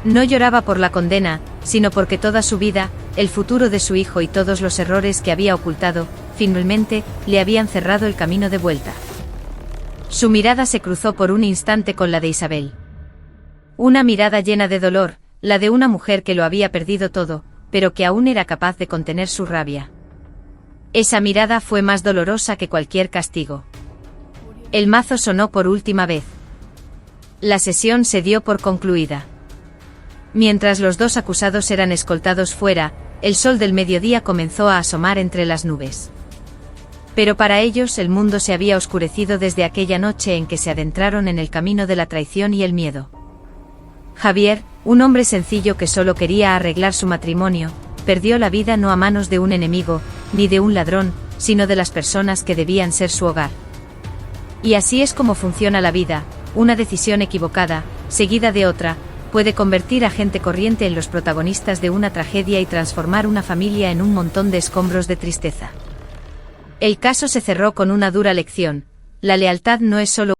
No lloraba por la condena, sino porque toda su vida, el futuro de su hijo y todos los errores que había ocultado, finalmente, le habían cerrado el camino de vuelta. Su mirada se cruzó por un instante con la de Isabel. Una mirada llena de dolor, la de una mujer que lo había perdido todo, pero que aún era capaz de contener su rabia. Esa mirada fue más dolorosa que cualquier castigo. El mazo sonó por última vez. La sesión se dio por concluida. Mientras los dos acusados eran escoltados fuera, el sol del mediodía comenzó a asomar entre las nubes. Pero para ellos el mundo se había oscurecido desde aquella noche en que se adentraron en el camino de la traición y el miedo. Javier, un hombre sencillo que solo quería arreglar su matrimonio, perdió la vida no a manos de un enemigo, ni de un ladrón, sino de las personas que debían ser su hogar. Y así es como funciona la vida, una decisión equivocada, seguida de otra, puede convertir a gente corriente en los protagonistas de una tragedia y transformar una familia en un montón de escombros de tristeza. El caso se cerró con una dura lección: la lealtad no es solo